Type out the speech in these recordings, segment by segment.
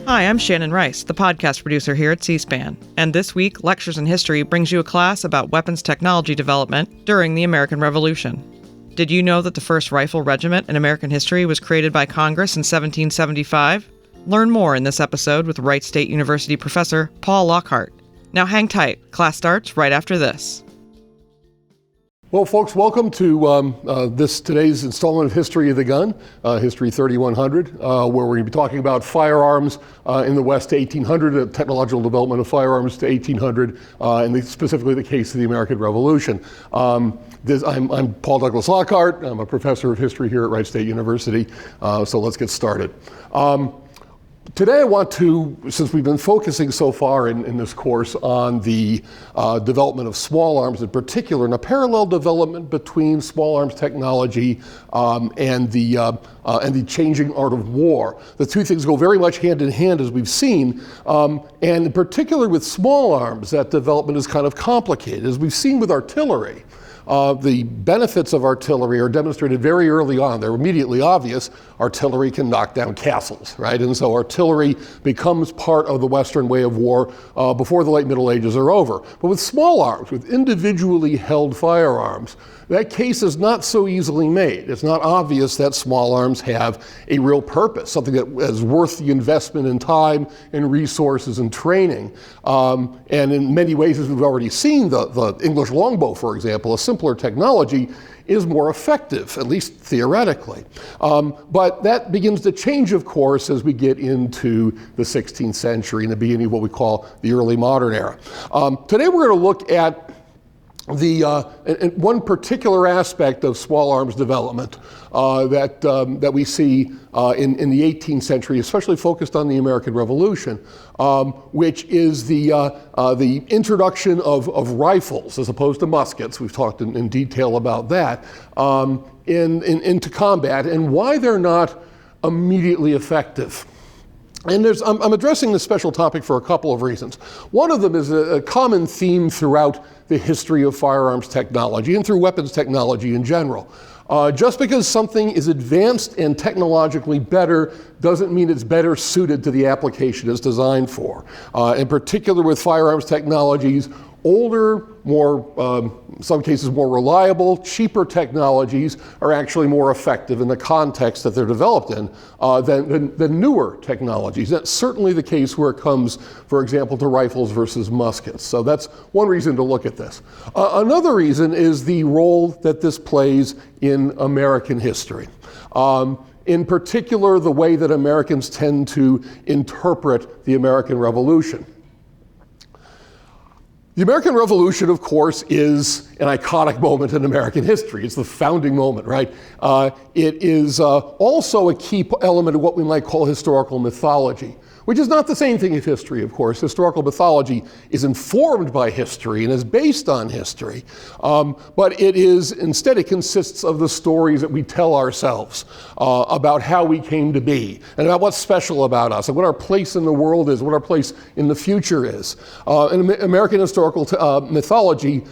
Hi, I'm Shannon Rice, the podcast producer here at C-SPAN, and this week, Lectures in History brings you a class about weapons technology development during the American Revolution. Did you know that the first rifle regiment in American history was created by Congress in 1775? Learn more in this episode with Wright State University professor Paul Lockhart. Now hang tight, class starts right after this. Well, folks, welcome to today's installment of History of the Gun, History 3100, where we're going to be talking about firearms in the West to 1800, the technological development of firearms to 1800, and specifically the case of the American Revolution. I'm Paul Douglas Lockhart. I'm a professor of history here at Wright State University, so let's get started. Today I want to, since we've been focusing so far in this course on the development of small arms in particular, and a parallel development between small arms technology and the changing art of war. The two things go very much hand in hand, as we've seen, and in particular with small arms, that development is kind of complicated. As we've seen with artillery, the benefits of artillery are demonstrated very early on. They're immediately obvious. Artillery can knock down castles, right? And so artillery becomes part of the Western way of war before the late Middle Ages are over. But with small arms, with individually held firearms, that case is not so easily made. It's not obvious that small arms have a real purpose, something that is worth the investment in time and resources and training. And in many ways, as we've already seen, the English longbow, for example, a simpler technology, is more effective, at least theoretically. But that begins to change, of course, as we get into the 16th century and the beginning of what we call the early modern era. Today we're going to look at one particular aspect of small arms development that we see in the 18th century, especially focused on the American Revolution, which is the introduction of rifles as opposed to muskets. We've talked in detail about that into combat and why they're not immediately effective. And I'm addressing this special topic for a couple of reasons. One of them is a common theme throughout the history of firearms technology and through weapons technology in general. Just because something is advanced and technologically better doesn't mean it's better suited to the application it's designed for. In particular with firearms technologies, older, in some cases more reliable, cheaper technologies are actually more effective in the context that they're developed in than newer technologies. That's certainly the case where it comes, for example, to rifles versus muskets. So that's one reason to look at this. Another reason is the role that this plays in American history. In particular, the way that Americans tend to interpret the American Revolution. The American Revolution, of course, is an iconic moment in American history. It's the founding moment, right? It is also a key element of what we might call historical mythology, which is not the same thing as history, of course. Historical mythology is informed by history and is based on history, but instead it consists of the stories that we tell ourselves about how we came to be and about what's special about us and what our place in the world is, what our place in the future is. And American historical mythology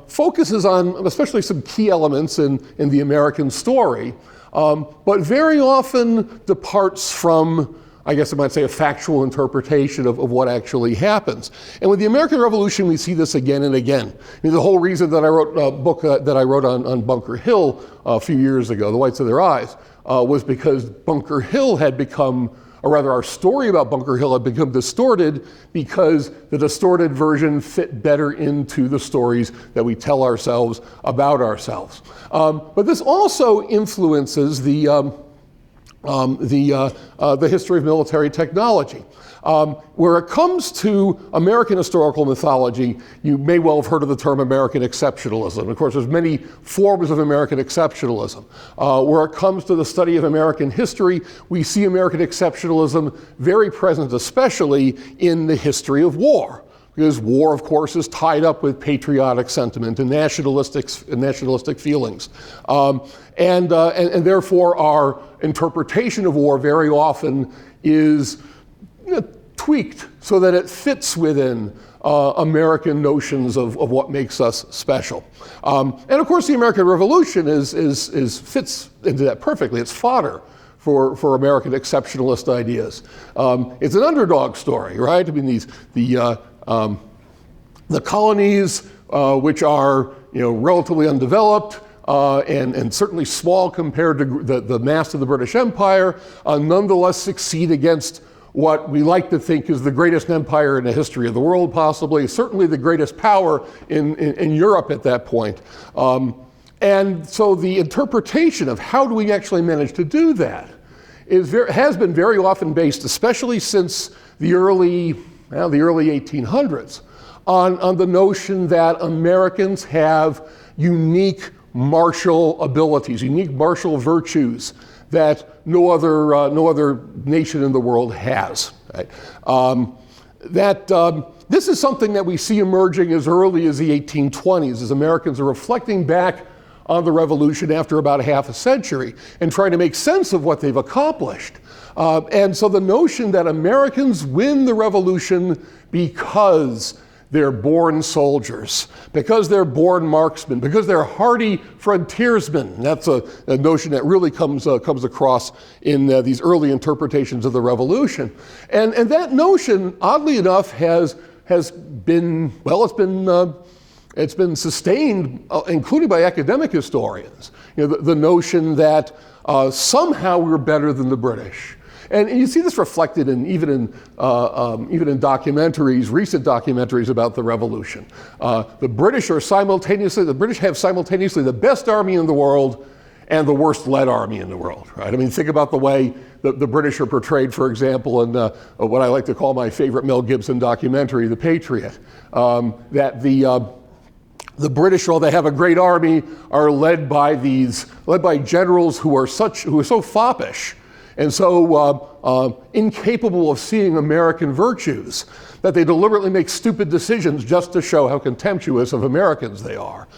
focuses on especially some key elements in the American story, but very often departs from, I guess I might say, a factual interpretation of what actually happens. And with the American Revolution, we see this again and again. I mean, the whole reason that I wrote a book that I wrote on Bunker Hill a few years ago, The Whites of Their Eyes, was because Bunker Hill had become, or rather our story about Bunker Hill had become distorted because the distorted version fit better into the stories that we tell ourselves about ourselves. But this also influences the history of military technology. Where it comes to American historical mythology, you may well have heard of the term American exceptionalism. Of course, there's many forms of American exceptionalism. Where it comes to the study of American history, we see American exceptionalism very present, especially in the history of war. Because war, of course, is tied up with patriotic sentiment and nationalistic feelings. And therefore, our interpretation of war very often is tweaked so that it fits within American notions of what makes us special. And of course, the American Revolution fits into that perfectly. It's fodder for American exceptionalist ideas. It's an underdog story, right? I mean, the colonies, which are relatively undeveloped and certainly small compared to the mass of the British Empire, nonetheless succeed against what we like to think is the greatest empire in the history of the world, possibly, certainly the greatest power in Europe at that point. And so the interpretation of how do we actually manage to do that has been very often based, especially since the early 1800s, on the notion that Americans have unique martial abilities, unique martial virtues that no other nation in the world has. Right? This is something that we see emerging as early as the 1820s, as Americans are reflecting back on the Revolution after about half a century and trying to make sense of what they've accomplished. And so the notion that Americans win the Revolution because they're born soldiers, because they're born marksmen, because they're hardy frontiersmen. That's a notion that really comes across in these early interpretations of the Revolution. And that notion, oddly enough, has been, it's been sustained, including by academic historians. The notion that somehow we're better than the British. And you see this reflected even in documentaries, recent documentaries about the Revolution. The British have simultaneously the best army in the world and the worst led army in the world, right? I mean, think about the way the British are portrayed, for example, in what I like to call my favorite Mel Gibson documentary, The Patriot. That the British, while they have a great army, are led by generals who are so foppish and so incapable of seeing American virtues that they deliberately make stupid decisions just to show how contemptuous of Americans they are.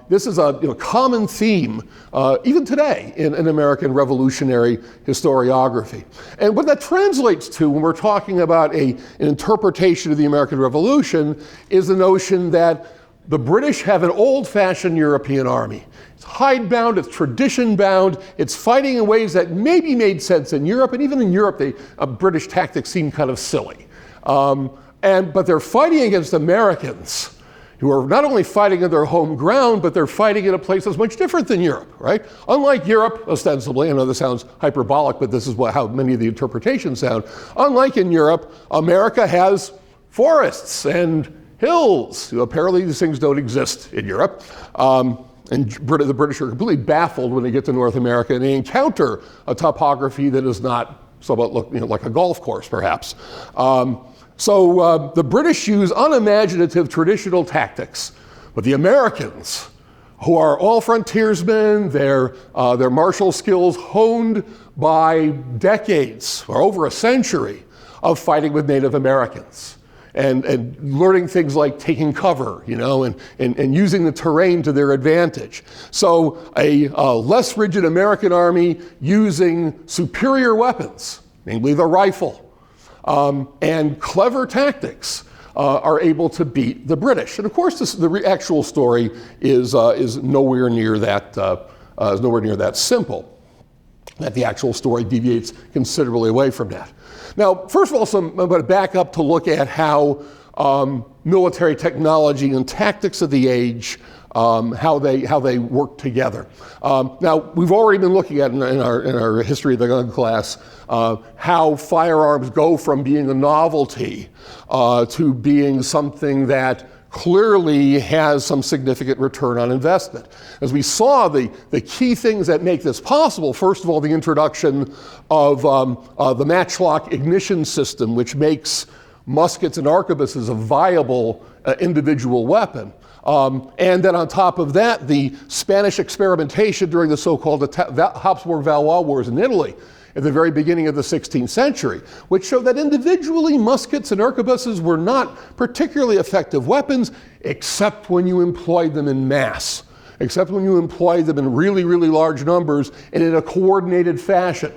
This is a common theme even today in American revolutionary historiography. And what that translates to when we're talking about an interpretation of the American Revolution is the notion that the British have an old-fashioned European army. It's hidebound, it's tradition-bound, it's fighting in ways that maybe made sense in Europe, and even in Europe, British tactics seem kind of silly. But they're fighting against Americans who are not only fighting on their home ground, but they're fighting in a place that's much different than Europe, right? Unlike Europe, ostensibly, I know this sounds hyperbolic, but this is how many of the interpretations sound. Unlike in Europe, America has forests and hills. Apparently these things don't exist in Europe. And the British are completely baffled when they get to North America and they encounter a topography that is not somewhat like a golf course, perhaps. So the British use unimaginative traditional tactics, but the Americans, who are all frontiersmen, their martial skills honed by decades or over a century of fighting with Native Americans. And learning things like taking cover, and using the terrain to their advantage. So a less rigid American army using superior weapons, namely the rifle, and clever tactics are able to beat the British. And of course, the actual story is nowhere near that simple. That the actual story deviates considerably away from that. Now, first of all, I'm going to back up to look at how military technology and tactics of the age, how they work together. Now, we've already been looking at in our history of the gun class how firearms go from being a novelty to being something that clearly has some significant return on investment. As we saw, the key things that make this possible, first of all, the introduction of the matchlock ignition system, which makes muskets and arquebuses a viable individual weapon. And then on top of that, the Spanish experimentation during the so-called Habsburg-Valois Wars in Italy at the very beginning of the 16th century, which showed that individually muskets and arquebuses were not particularly effective weapons, except when you employed them in mass, except when you employed them in really, really large numbers and in a coordinated fashion.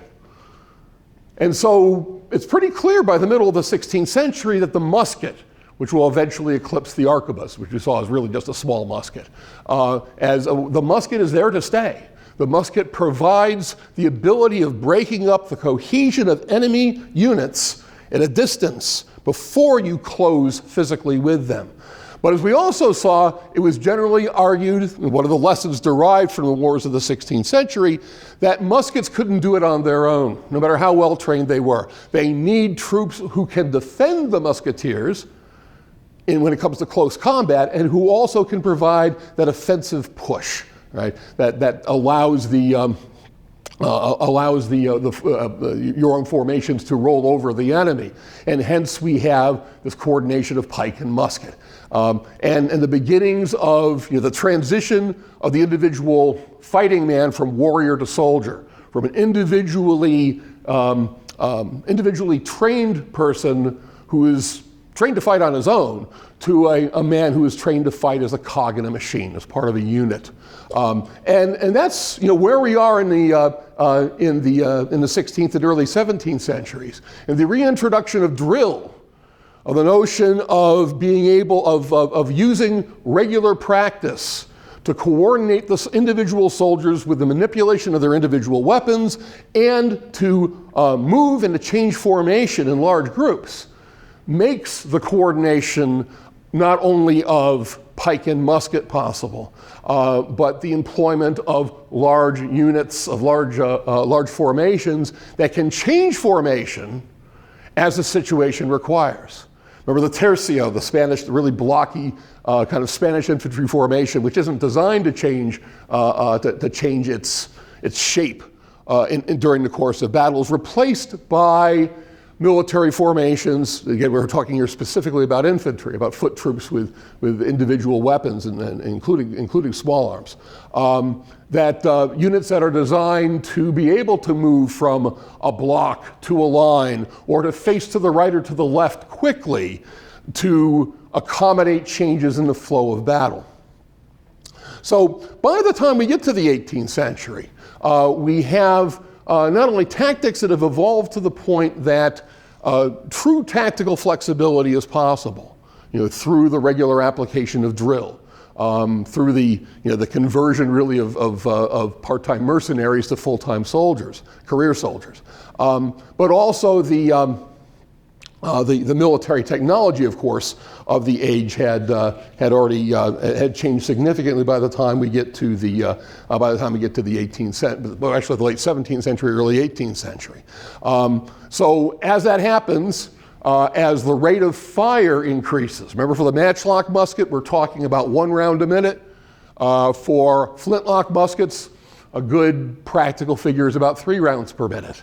And so it's pretty clear by the middle of the 16th century that the musket, which will eventually eclipse the arquebus, which we saw is really just a small musket, the musket is there to stay. The musket provides the ability of breaking up the cohesion of enemy units at a distance before you close physically with them. But as we also saw, it was generally argued, one of the lessons derived from the wars of the 16th century, that muskets couldn't do it on their own, no matter how well trained they were. They need troops who can defend the musketeers when it comes to close combat, and who also can provide that offensive push, right? That allows your own formations to roll over the enemy, and hence we have this coordination of pike and musket, and the beginnings of the transition of the individual fighting man from warrior to soldier, from an individually trained person who is trained to fight on his own, to a man who is trained to fight as a cog in a machine, as part of a unit, and that's where we are in the 16th and early 17th centuries, and the reintroduction of drill, of the notion of being able of using regular practice to coordinate the individual soldiers with the manipulation of their individual weapons, and to move and to change formation in large groups, makes the coordination not only of pike and musket possible, but the employment of large units, of large formations that can change formation as the situation requires. Remember the tercio, the Spanish, the really blocky kind of Spanish infantry formation, which isn't designed to change its shape during the course of battles, replaced by military formations. Again, we're talking here specifically about infantry, about foot troops with individual weapons, and including small arms. Units that are designed to be able to move from a block to a line, or to face to the right or to the left quickly to accommodate changes in the flow of battle. So by the time we get to the 18th century, we have not only tactics that have evolved to the point that true tactical flexibility is possible, through the regular application of drill, through the conversion really of part-time mercenaries to full-time soldiers, career soldiers, but also the military technology, of course, of the age had already changed significantly by the time we get to the 18th century, well, actually the late 17th century, early 18th century. So as that happens, as the rate of fire increases, remember for the matchlock musket, we're talking about 1 round a minute. For flintlock muskets, a good practical figure is about 3 rounds per minute.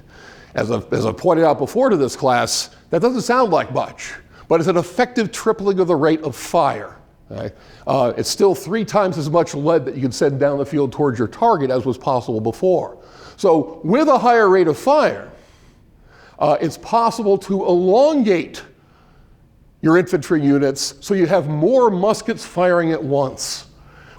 As I pointed out before to this class, that doesn't sound like much, but it's an effective tripling of the rate of fire. Right? It's still 3 times as much lead that you can send down the field towards your target as was possible before. So with a higher rate of fire, it's possible to elongate your infantry units so you have more muskets firing at once,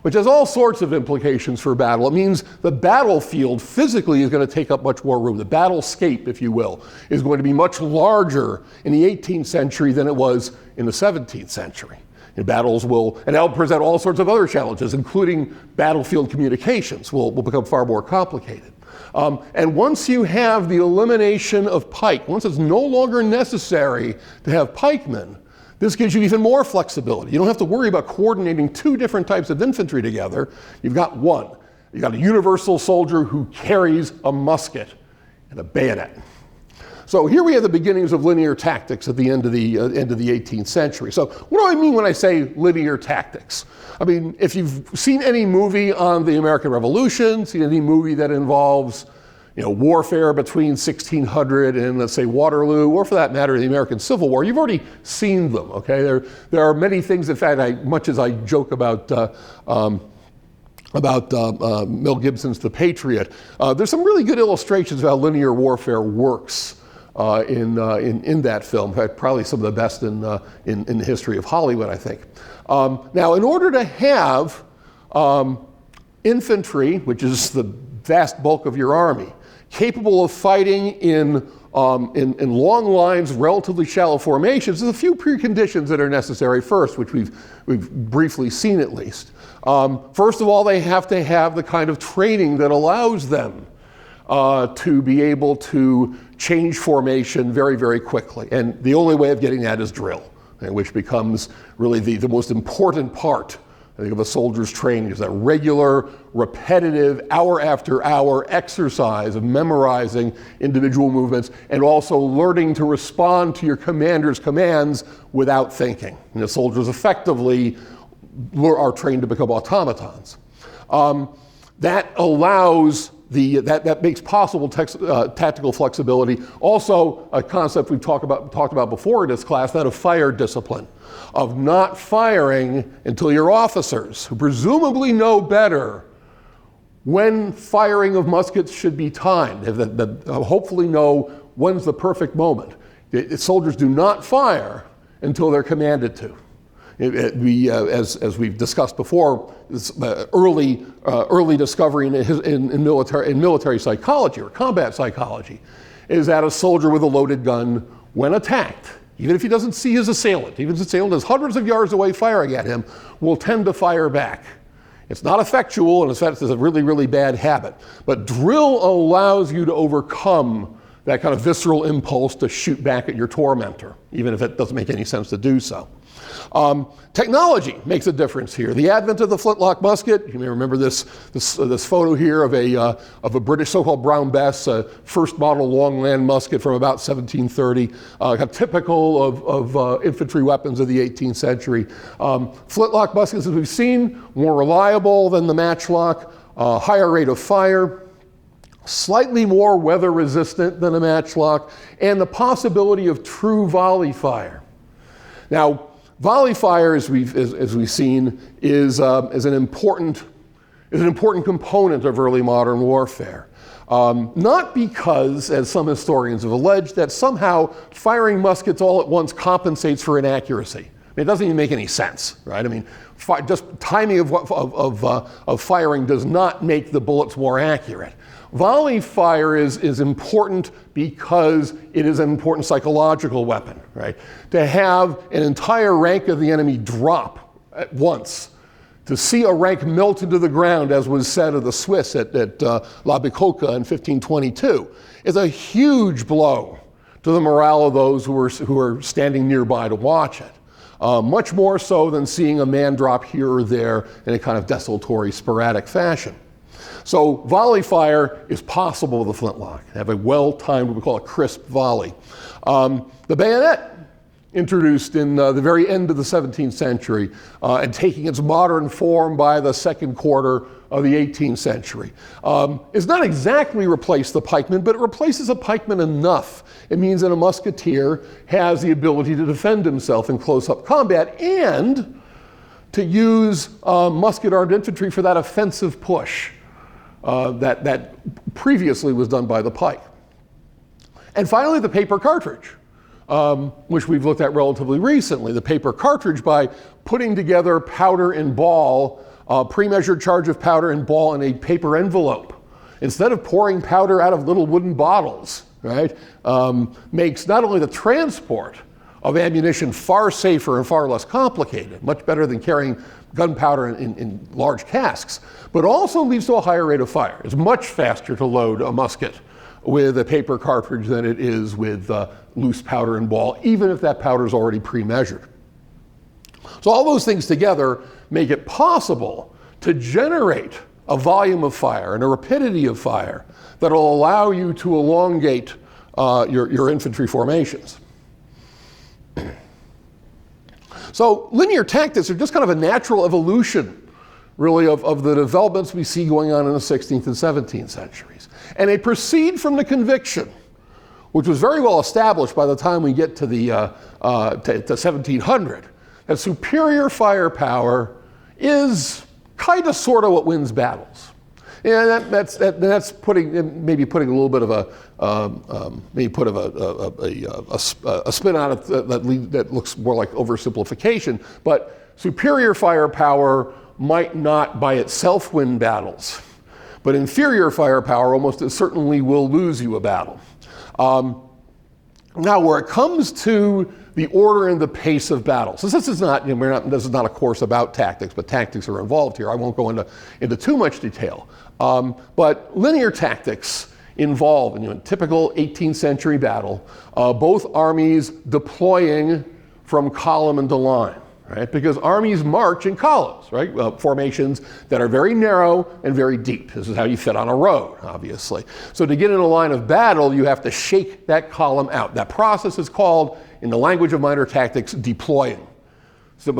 which has all sorts of implications for battle. It means the battlefield physically is going to take up much more room. The battlescape, if you will, is going to be much larger in the 18th century than it was in the 17th century. And battles will, and that'll present all sorts of other challenges, including battlefield communications will become far more complicated. And once you have the elimination of pike, once it's no longer necessary to have pikemen, this gives you even more flexibility. You don't have to worry about coordinating 2 different types of infantry together. You've got one. You've got a universal soldier who carries a musket and a bayonet. So here we have the beginnings of linear tactics at the end of the 18th century. So what do I mean when I say linear tactics? I mean, if you've seen any movie on the American Revolution, seen any movie that involves warfare between 1600 and, let's say, Waterloo, or for that matter, the American Civil War, you've already seen them, okay? There are many things, in fact, much as I joke about Mel Gibson's The Patriot, there's some really good illustrations of how linear warfare works in that film. In fact, probably some of the best in the history of Hollywood, I think. Now, in order to have infantry, which is the vast bulk of your army, capable of fighting in long lines, relatively shallow formations. There's a few preconditions that are necessary first, which we've briefly seen at least. First of all, they have to have the kind of training that allows them to be able to change formation very, very quickly. And the only way of getting that is drill, which becomes really the most important part, I think, of a soldier's training, is that regular, repetitive, hour after hour exercise of memorizing individual movements and also learning to respond to your commander's commands without thinking. And the soldiers effectively are trained to become automatons. That allows that makes possible tactical flexibility. Also, a concept we've talked about before in this class, that of fire discipline, of not firing until your officers, who presumably know better when firing of muskets should be timed, that hopefully know when's the perfect moment. Soldiers do not fire until they're commanded to. As we've discussed before, this early discovery in military psychology or combat psychology is that a soldier with a loaded gun, when attacked, even if he doesn't see his assailant, even if his assailant is hundreds of yards away firing at him, will tend to fire back. It's not effectual, and in fact, it's a really, really bad habit. But drill allows you to overcome that kind of visceral impulse to shoot back at your tormentor, even if it doesn't make any sense to do so. Technology makes a difference here. The advent of the flintlock musket, you may remember this photo here of a British so-called Brown Bess, first model longland musket from about 1730, typical of infantry weapons of the 18th century. Flintlock muskets, as we've seen, more reliable than the matchlock, higher rate of fire, slightly more weather resistant than a matchlock, and the possibility of true volley fire. Now, volley fire, as we've seen, is an important component of early modern warfare. Not because, as some historians have alleged, that somehow firing muskets all at once compensates for inaccuracy. I mean, it doesn't even make any sense, right? I mean, just timing of firing does not make the bullets more accurate. Volley fire is important because it is an important psychological weapon, right? To have an entire rank of the enemy drop at once, to see a rank melt into the ground, as was said of the Swiss at La Bicocca in 1522, is a huge blow to the morale of those who are standing nearby to watch it. Much more so than seeing a man drop here or there in a kind of desultory, sporadic fashion. So volley fire is possible with a flintlock. Have a well-timed, what we call a crisp volley. The bayonet, introduced in the very end of the 17th century and taking its modern form by the second quarter of the 18th century, is not exactly replaced the pikeman, but it replaces a pikeman enough. It means that a musketeer has the ability to defend himself in close-up combat and to use musket-armed infantry for that offensive push that previously was done by the pike. And finally, the paper cartridge, which we've looked at relatively recently. The paper cartridge, by putting together powder and ball, pre-measured charge of powder and ball in a paper envelope, instead of pouring powder out of little wooden bottles, right, makes not only the transport of ammunition far safer and far less complicated, much better than carrying gunpowder in large casks, but also leads to a higher rate of fire. It's much faster to load a musket with a paper cartridge than it is with loose powder and ball, even if that powder is already pre-measured. So all those things together make it possible to generate a volume of fire and a rapidity of fire that will allow you to elongate your infantry formations. So linear tactics are just kind of a natural evolution, really, of the developments we see going on in the 16th and 17th centuries. And they proceed from the conviction, which was very well established by the time we get to the to 1700, that superior firepower is kind of sort of what wins battles. And that's putting maybe putting a little bit of a spin on it that looks more like oversimplification. But superior firepower might not by itself win battles, But inferior firepower almost certainly will lose you a battle. Now, where it comes to the order and the pace of battle, so this is not, this is not a course about tactics, but tactics are involved here. I won't go into too much detail. But linear tactics involve, in a typical 18th century battle, both armies deploying from column into line. Right? Because armies march in columns, right? Formations that are very narrow and very deep. This is how you fit on a road, obviously. So to get in a line of battle, you have to shake that column out. That process is called, in the language of minor tactics, deploying. So,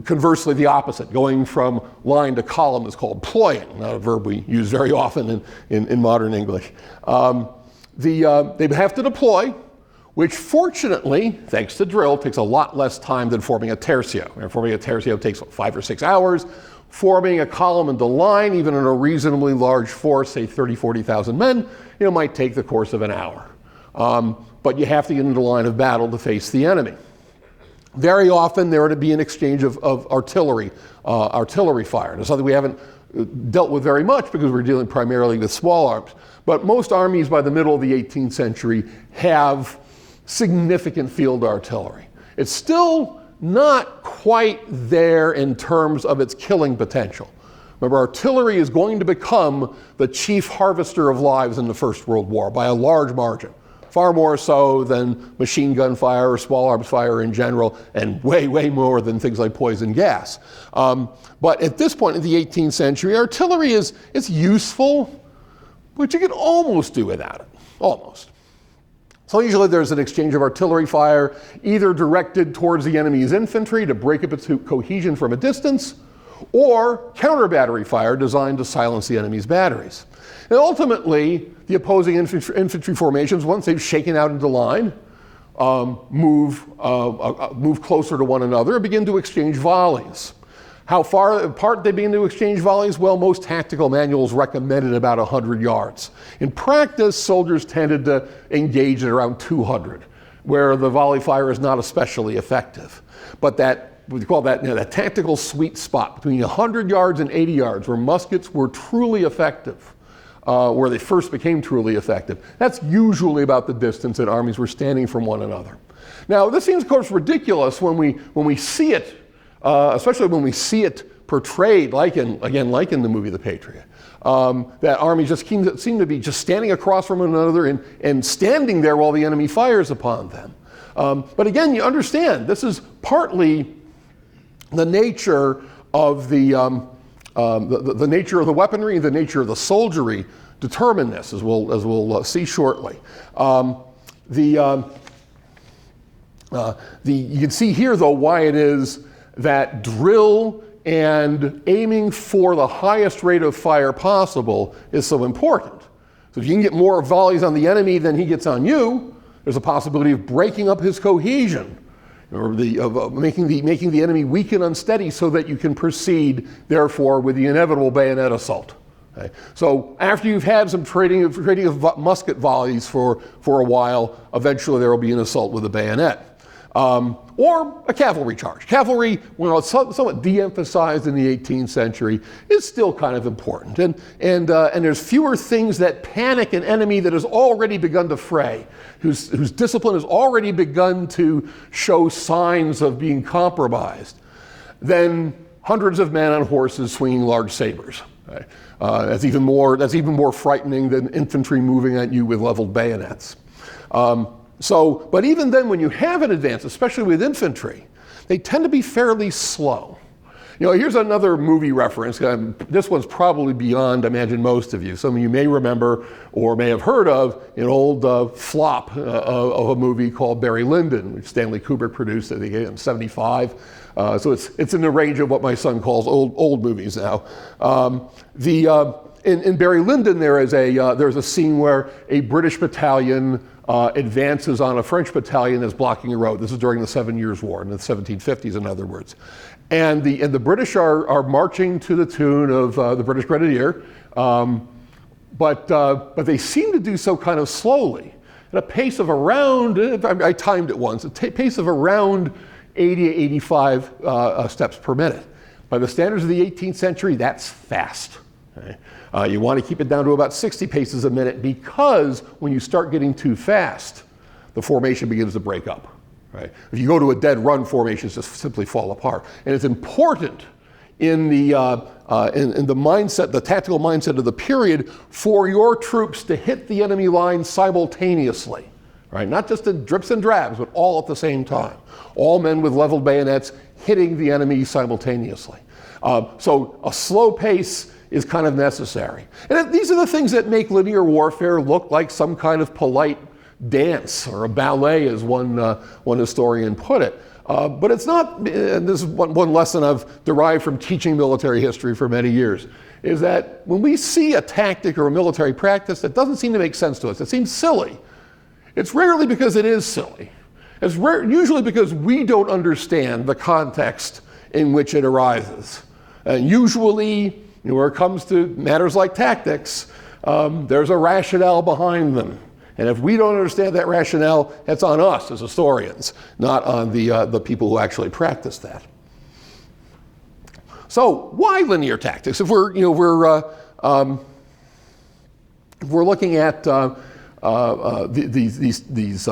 conversely, the opposite, going from line to column, is called ploying, not a verb we use very often in modern English. They have to deploy, which fortunately, thanks to drill, takes a lot less time than forming a tercio. And forming a tercio takes 5 or 6 hours. Forming a column into line, even in a reasonably large force, say 30, 40,000 men, might take the course of an hour. But you have to get into line of battle to face the enemy. Very often there would be an exchange of artillery fire. And it's something we haven't dealt with very much because we're dealing primarily with small arms. But most armies by the middle of the 18th century have significant field artillery. It's still not quite there in terms of its killing potential. Remember, artillery is going to become the chief harvester of lives in the First World War by a large margin. Far more so than machine gun fire or small arms fire in general, and way, way more than things like poison gas. But at this point in the 18th century, artillery is useful, but you can almost do without it, almost. So usually there's an exchange of artillery fire, either directed towards the enemy's infantry to break up its cohesion from a distance, or counter battery fire designed to silence the enemy's batteries. And ultimately, the opposing infantry formations, once they've shaken out into line, move closer to one another and begin to exchange volleys. How far apart they begin to exchange volleys? Well, most tactical manuals recommended about 100 yards. In practice, soldiers tended to engage at around 200, where the volley fire is not especially effective. But we call that tactical sweet spot between 100 yards and 80 yards, where muskets were truly effective, where they first became truly effective. That's usually about the distance that armies were standing from one another. Now, this seems, of course, ridiculous when we see it. Especially when we see it portrayed, like in the movie The Patriot, that armies just seem to be just standing across from one another and standing there while the enemy fires upon them. But again, you understand, this is partly the nature of the nature of the weaponry, the nature of the soldiery determine this, as we'll see shortly. You can see here, though, why it is that drill and aiming for the highest rate of fire possible is so important. So if you can get more volleys on the enemy than he gets on you, there's a possibility of breaking up his cohesion, or making the enemy weak and unsteady so that you can proceed, therefore, with the inevitable bayonet assault. Okay? So after you've had some trading of musket volleys for a while, eventually there will be an assault with a bayonet. Or a cavalry charge. Cavalry, when it's somewhat de-emphasized in the 18th century, is still kind of important. And there's fewer things that panic an enemy that has already begun to fray, whose discipline has already begun to show signs of being compromised, than hundreds of men on horses swinging large sabers. Right? That's even more frightening than infantry moving at you with leveled bayonets. But even then, when you have an advance, especially with infantry, they tend to be fairly slow. Here's another movie reference. This one's probably beyond, I imagine, most of you. Some of you may remember or may have heard of an old flop of a movie called Barry Lyndon, which Stanley Kubrick produced, I think, in '75. So it's in the range of what my son calls old movies now. In Barry Lyndon, there's a scene where a British battalion advances on a French battalion that's blocking a road. This is during the 7 Years' War, in the 1750s, in other words. And the British are marching to the tune of the British Grenadier, but they seem to do so kind of slowly, at a pace of around, I timed it once, a pace of around 80 to 85 steps per minute. By the standards of the 18th century, that's fast. Okay? You want to keep it down to about 60 paces a minute, because when you start getting too fast, the formation begins to break up. Right? If you go to a dead run, formations just simply fall apart. And it's important in the mindset, the tactical mindset of the period, for your troops to hit the enemy line simultaneously. Right? Not just in drips and drabs, but all at the same time. All men with leveled bayonets hitting the enemy simultaneously. So a slow pace is kind of necessary. And these are the things that make linear warfare look like some kind of polite dance or a ballet, as one historian put it. But it's not, and this is one lesson I've derived from teaching military history for many years, is that when we see a tactic or a military practice that doesn't seem to make sense to us, it seems silly, it's rarely because it is silly. It's usually because we don't understand the context in which it arises. And usually, where it comes to matters like tactics, there's a rationale behind them. And if we don't understand that rationale, it's on us as historians, not on the people who actually practice that. So why linear tactics? If we're looking at these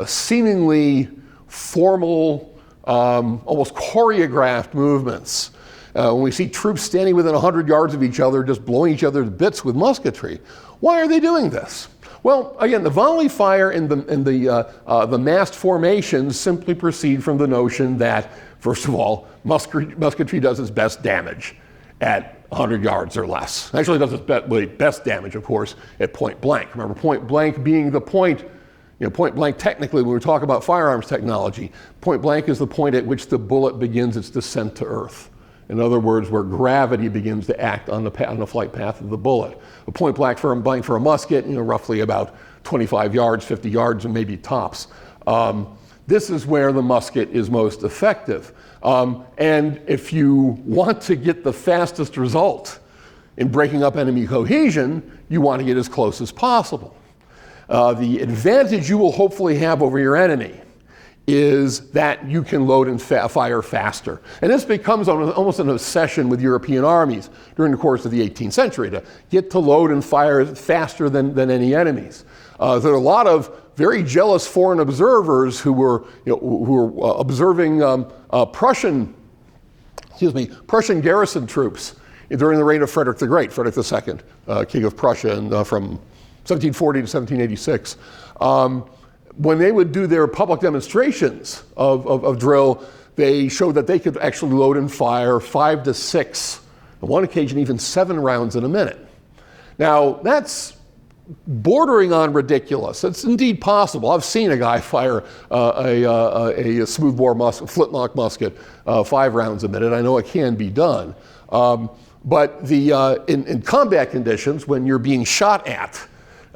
seemingly formal, almost choreographed movements, when we see troops standing within 100 yards of each other, just blowing each other to bits with musketry, why are they doing this? Well, again, the volley fire and the massed formations simply proceed from the notion that, first of all, musketry does its best damage at 100 yards or less. Actually, it does its best damage, of course, at point blank. Remember, point blank being the point, point blank technically, when we talk about firearms technology, point blank is the point at which the bullet begins its descent to earth. In other words, where gravity begins to act on the flight path of the bullet. A point blank for a musket, roughly about 25 yards, 50 yards, and maybe tops. This is where the musket is most effective. And if you want to get the fastest result in breaking up enemy cohesion, you want to get as close as possible. The advantage you will hopefully have over your enemy is that you can load and fire faster. And this becomes almost an obsession with European armies during the course of the 18th century, to get to load and fire faster than any enemies. There are a lot of very jealous foreign observers who were observing Prussian garrison troops during the reign of Frederick the Great, Frederick II, King of Prussia, from 1740 to 1786. When they would do their public demonstrations of drill, they showed that they could actually load and fire 5 to 6, on one occasion even 7 rounds in a minute. Now, that's bordering on ridiculous. It's indeed possible. I've seen a guy fire a smoothbore flintlock musket 5 rounds a minute. I know it can be done. But in combat conditions, when you're being shot at,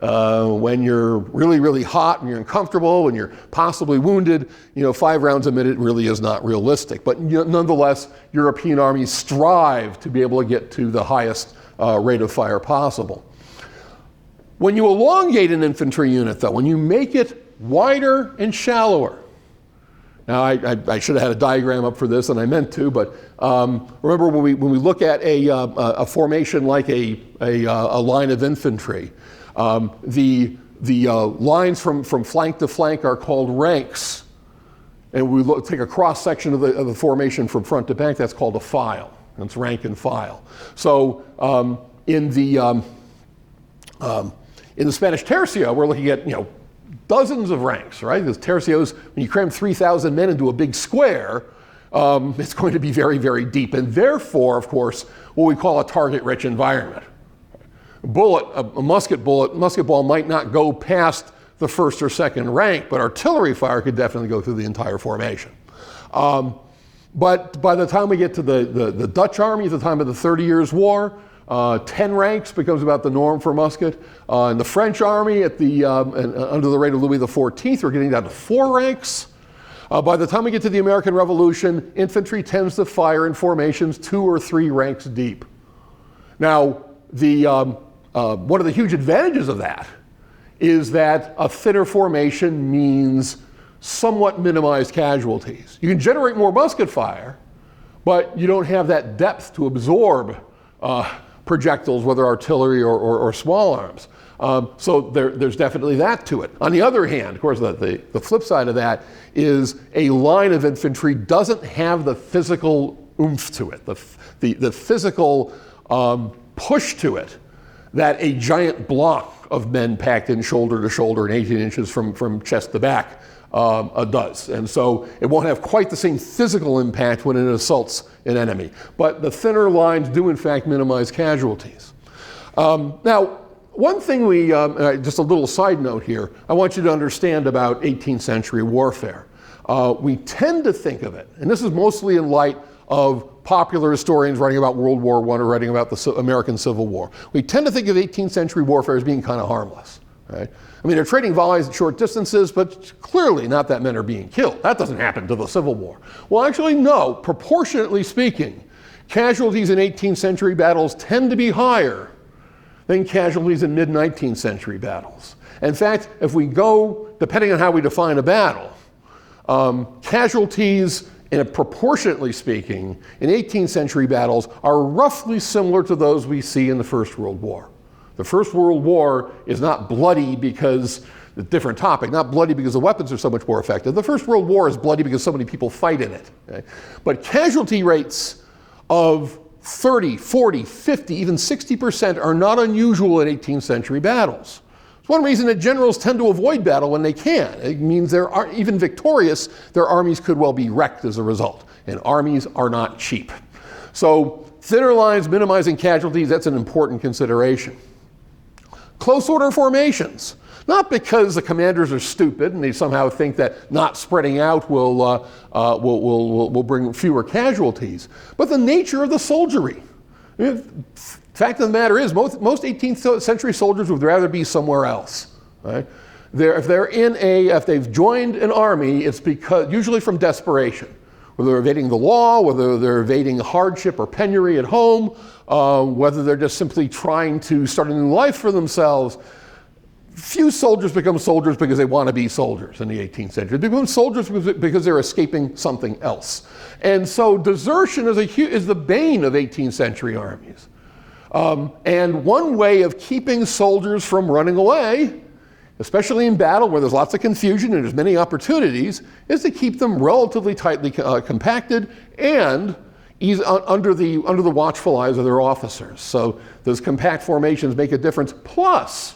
when you're really, really hot and you're uncomfortable, when you're possibly wounded, 5 rounds a minute really is not realistic. But nonetheless, European armies strive to be able to get to the highest rate of fire possible. When you elongate an infantry unit, though, when you make it wider and shallower, now I should have had a diagram up for this, and I meant to, but remember when we look at a formation like a line of infantry, the lines from flank to flank are called ranks, and we take a cross section of the formation from front to back. That's called a file. That's rank and file. So in the Spanish tercio, we're looking at dozens of ranks, right? Because tercios, when you cram 3,000 men into a big square, it's going to be very, very deep, and therefore, of course, what we call a target-rich environment. A musket ball might not go past the first or second rank, but artillery fire could definitely go through the entire formation. But by the time we get to the Dutch army, at the time of the 30 Years' War, 10 ranks becomes about the norm for musket. In the French army, under the reign of Louis XIV, we're getting down to 4 ranks. By the time we get to the American Revolution, infantry tends to fire in formations 2 or 3 ranks deep. Now, one of the huge advantages of that is that a thinner formation means somewhat minimized casualties. You can generate more musket fire, but you don't have that depth to absorb projectiles, whether artillery or small arms. So there's definitely that to it. On the other hand, of course, the flip side of that is a line of infantry doesn't have the physical oomph to it, the physical push to it that a giant block of men packed in shoulder to shoulder and 18 inches from chest to back does. And so it won't have quite the same physical impact when it assaults an enemy. But the thinner lines do in fact minimize casualties. Now, one thing just a little side note here, I want you to understand about 18th century warfare. We tend to think of it, and this is mostly in light of popular historians writing about World War I or writing about the American Civil War. We tend to think of 18th century warfare as being kind of harmless, right? I mean, they're trading volleys at short distances, but clearly not that many are being killed. That doesn't happen to the Civil War. Well, actually, no. Proportionately speaking, casualties in 18th century battles tend to be higher than casualties in mid-19th century battles. In fact, if we go, depending on how we define a battle, casualties, proportionately speaking, in 18th century battles are roughly similar to those we see in the First World War. The First World War is not bloody because, a different topic, not bloody because the weapons are so much more effective. The First World War is bloody because so many people fight in it. Okay? But casualty rates of 30, 40, 50, even 60% are not unusual in 18th century battles. It's one reason that generals tend to avoid battle when they can. It means even victorious, their armies could well be wrecked as a result. And armies are not cheap. So thinner lines minimizing casualties, that's an important consideration. Close order formations. Not because the commanders are stupid and they somehow think that not spreading out will bring fewer casualties, but the nature of the soldiery. Fact of the matter is, most 18th century soldiers would rather be somewhere else. Right? If they've joined an army, it's because usually from desperation, whether they're evading the law, whether they're evading hardship or penury at home, whether they're just simply trying to start a new life for themselves. Few soldiers become soldiers because they want to be soldiers in the 18th century. They become soldiers because they're escaping something else. And so desertion is the bane of 18th century armies. And one way of keeping soldiers from running away, especially in battle where there's lots of confusion and there's many opportunities, is to keep them relatively tightly compacted and under the watchful eyes of their officers. So those compact formations make a difference. Plus,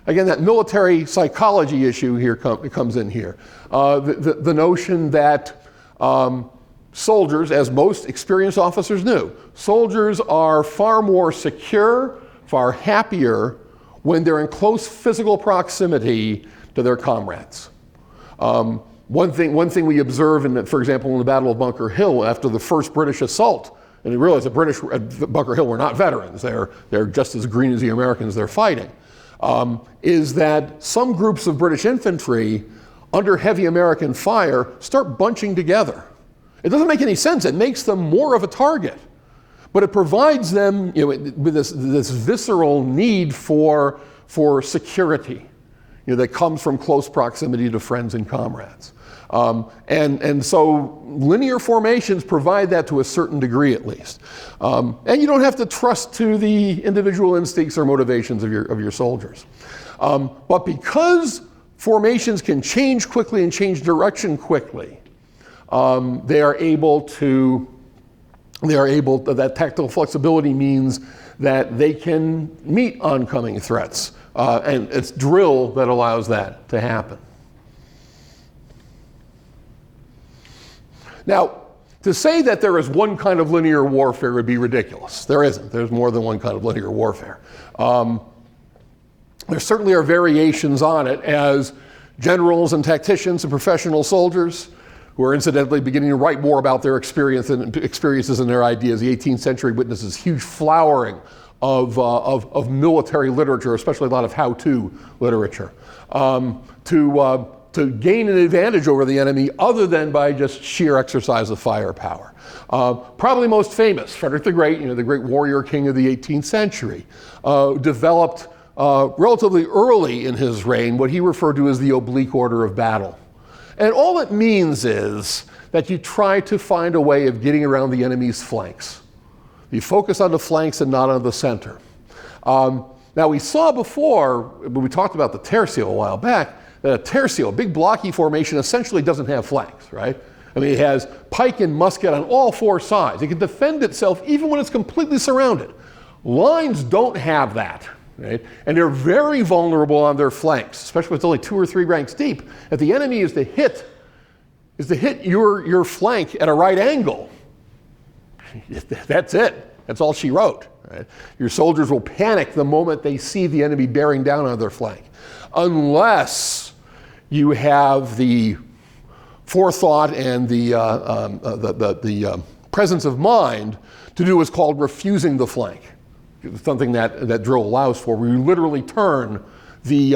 again, that military psychology issue here comes in here. The notion that soldiers, as most experienced officers knew, soldiers are far more secure, far happier when they're in close physical proximity to their comrades. One thing we observe, for example, in the Battle of Bunker Hill after the first British assault, and you realize the British at Bunker Hill were not veterans, they're just as green as the Americans they're fighting, is that some groups of British infantry, under heavy American fire, start bunching together. It doesn't make any sense. It makes them more of a target. But it provides them with this visceral need for security that comes from close proximity to friends and comrades. And so linear formations provide that to a certain degree at least. And you don't have to trust to the individual instincts or motivations of your soldiers. But because formations can change quickly and change direction quickly, that tactical flexibility means that they can meet oncoming threats. And it's drill that allows that to happen. Now, to say that there is one kind of linear warfare would be ridiculous. There isn't. There's more than one kind of linear warfare. There certainly are variations on it as generals and tacticians and professional soldiers, who are incidentally beginning to write more about their experiences and their ideas. The 18th century witnesses huge flowering of military literature, especially a lot of how-to literature, to gain an advantage over the enemy other than by just sheer exercise of firepower. Probably most famous, Frederick the Great, the great warrior king of the 18th century, developed relatively early in his reign what he referred to as the oblique order of battle. And all it means is that you try to find a way of getting around the enemy's flanks. You focus on the flanks and not on the center. Now we saw before, when we talked about the tercio a while back, that a tercio, a big blocky formation, essentially doesn't have flanks, right? I mean, it has pike and musket on all four sides. It can defend itself even when it's completely surrounded. Lines don't have that, right? And they're very vulnerable on their flanks, especially when it's only 2 or 3 ranks deep. If the enemy is to hit your flank at a right angle, that's it. That's all she wrote. Right? Your soldiers will panic the moment they see the enemy bearing down on their flank, unless you have the forethought and the presence of mind to do what's called refusing the flank. It's something that drill allows for, where you literally turn the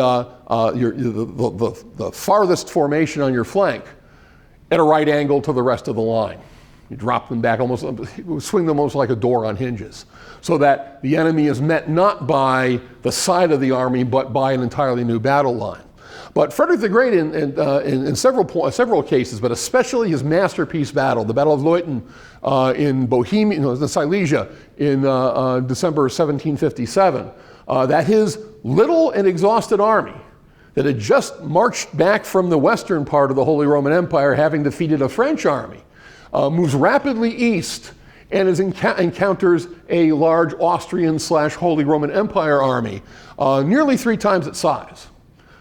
farthest formation on your flank at a right angle to the rest of the line. You drop them back, swing them almost like a door on hinges, so that the enemy is met not by the side of the army, but by an entirely new battle line. But Frederick the Great, in several cases, but especially his masterpiece battle, the Battle of Leuthen in Bohemia, in Silesia, in December 1757, that his little and exhausted army that had just marched back from the western part of the Holy Roman Empire, having defeated a French army, moves rapidly east and encounters a large Austrian/Holy Roman Empire army, nearly 3 times its size.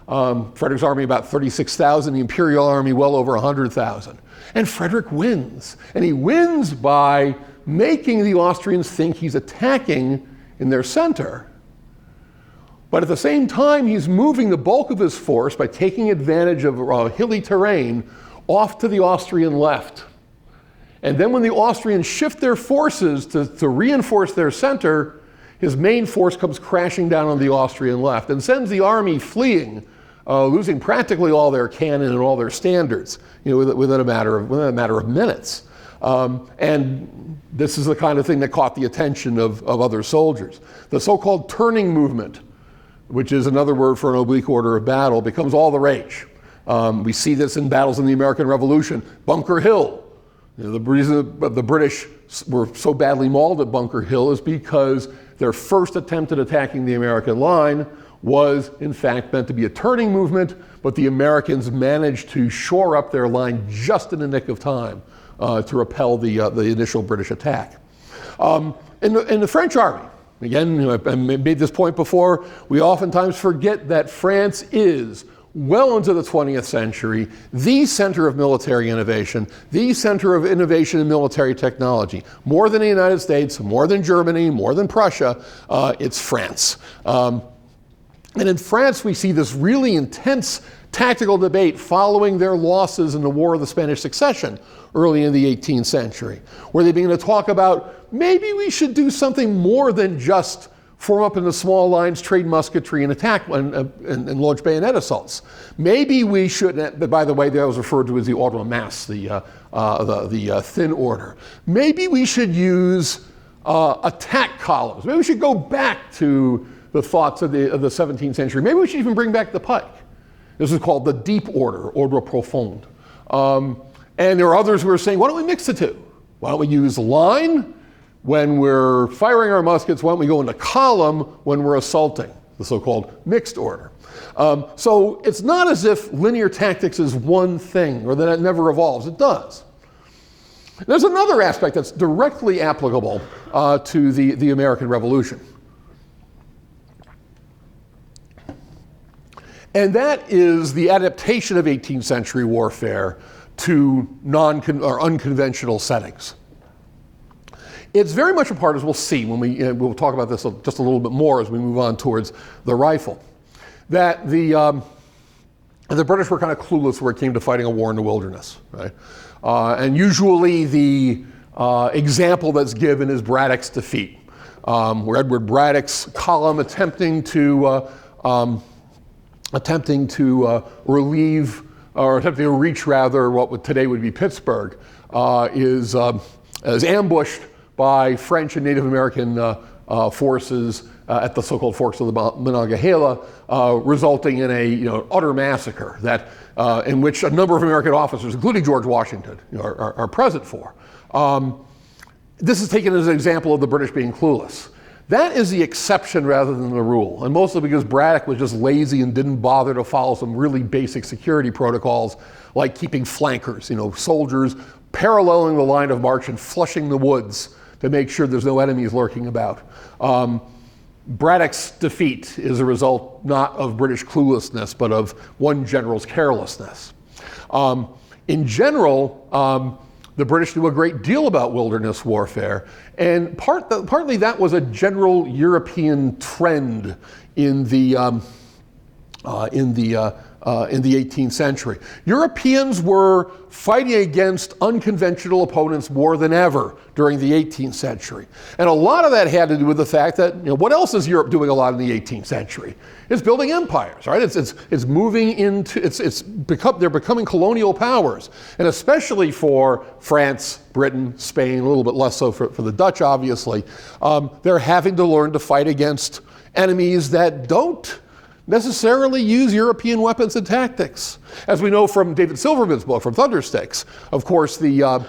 Frederick's army about 36,000, the imperial army well over 100,000. And Frederick wins. And he wins by making the Austrians think he's attacking in their center. But at the same time, he's moving the bulk of his force by taking advantage of hilly terrain off to the Austrian left. And then when the Austrians shift their forces to reinforce their center, his main force comes crashing down on the Austrian left and sends the army fleeing, losing practically all their cannon and all their standards, within a matter of minutes. And this is the kind of thing that caught the attention of other soldiers. The so-called turning movement, which is another word for an oblique order of battle, becomes all the rage. We see this in battles in the American Revolution. Bunker Hill. The reason the British were so badly mauled at Bunker Hill is because their first attempt at attacking the American line was, in fact, meant to be a turning movement, but the Americans managed to shore up their line just in the nick of time to repel the initial British attack. In the French army, again, I made this point before, we oftentimes forget that France is, well into the 20th century, the center of military innovation, the center of innovation in military technology. More than the United States, more than Germany, more than Prussia, it's France. And in France, we see this really intense tactical debate following their losses in the War of the Spanish Succession early in the 18th century, where they begin to talk about maybe we should do something more than just form up into small lines, trade musketry, and attack and launch bayonet assaults. Maybe we should, by the way, that was referred to as the ordre de masse, the thin order. Maybe we should use attack columns. Maybe we should go back to the thoughts of the 17th century. Maybe we should even bring back the pike. This is called the deep order, ordre profond. And there are others who are saying, why don't we mix the two? Why don't we use line when we're firing our muskets? Why don't we go into column when we're assaulting, the so-called mixed order? So it's not as if linear tactics is one thing or that it never evolves. It does. There's another aspect that's directly applicable to the American Revolution. And that is the adaptation of 18th century warfare to unconventional settings. It's very much a part, as we'll see when we'll talk about this just a little bit more as we move on towards the rifle, that the British were kind of clueless when it came to fighting a war in the wilderness, right? And usually the example that's given is Braddock's defeat, where Edward Braddock's column attempting to reach what today would be Pittsburgh, is ambushed by French and Native American forces at the so-called forks of the Monongahela, resulting in a utter massacre that in which a number of American officers, including George Washington, are present for. This is taken as an example of the British being clueless. That is the exception rather than the rule, and mostly because Braddock was just lazy and didn't bother to follow some really basic security protocols like keeping flankers, soldiers paralleling the line of march and flushing the woods to make sure there's no enemies lurking about. Braddock's defeat is a result not of British cluelessness, but of one general's carelessness. In general, the British knew a great deal about wilderness warfare, and partly that was a general European trend in the 18th century. Europeans were fighting against unconventional opponents more than ever during the 18th century. And a lot of that had to do with the fact that, what else is Europe doing a lot in the 18th century? It's building empires, right? It's moving into, they're becoming colonial powers. And especially for France, Britain, Spain, a little bit less so for the Dutch, obviously, they're having to learn to fight against enemies that don't necessarily use European weapons and tactics. As we know from David Silverman's book, from Thundersticks, of course, the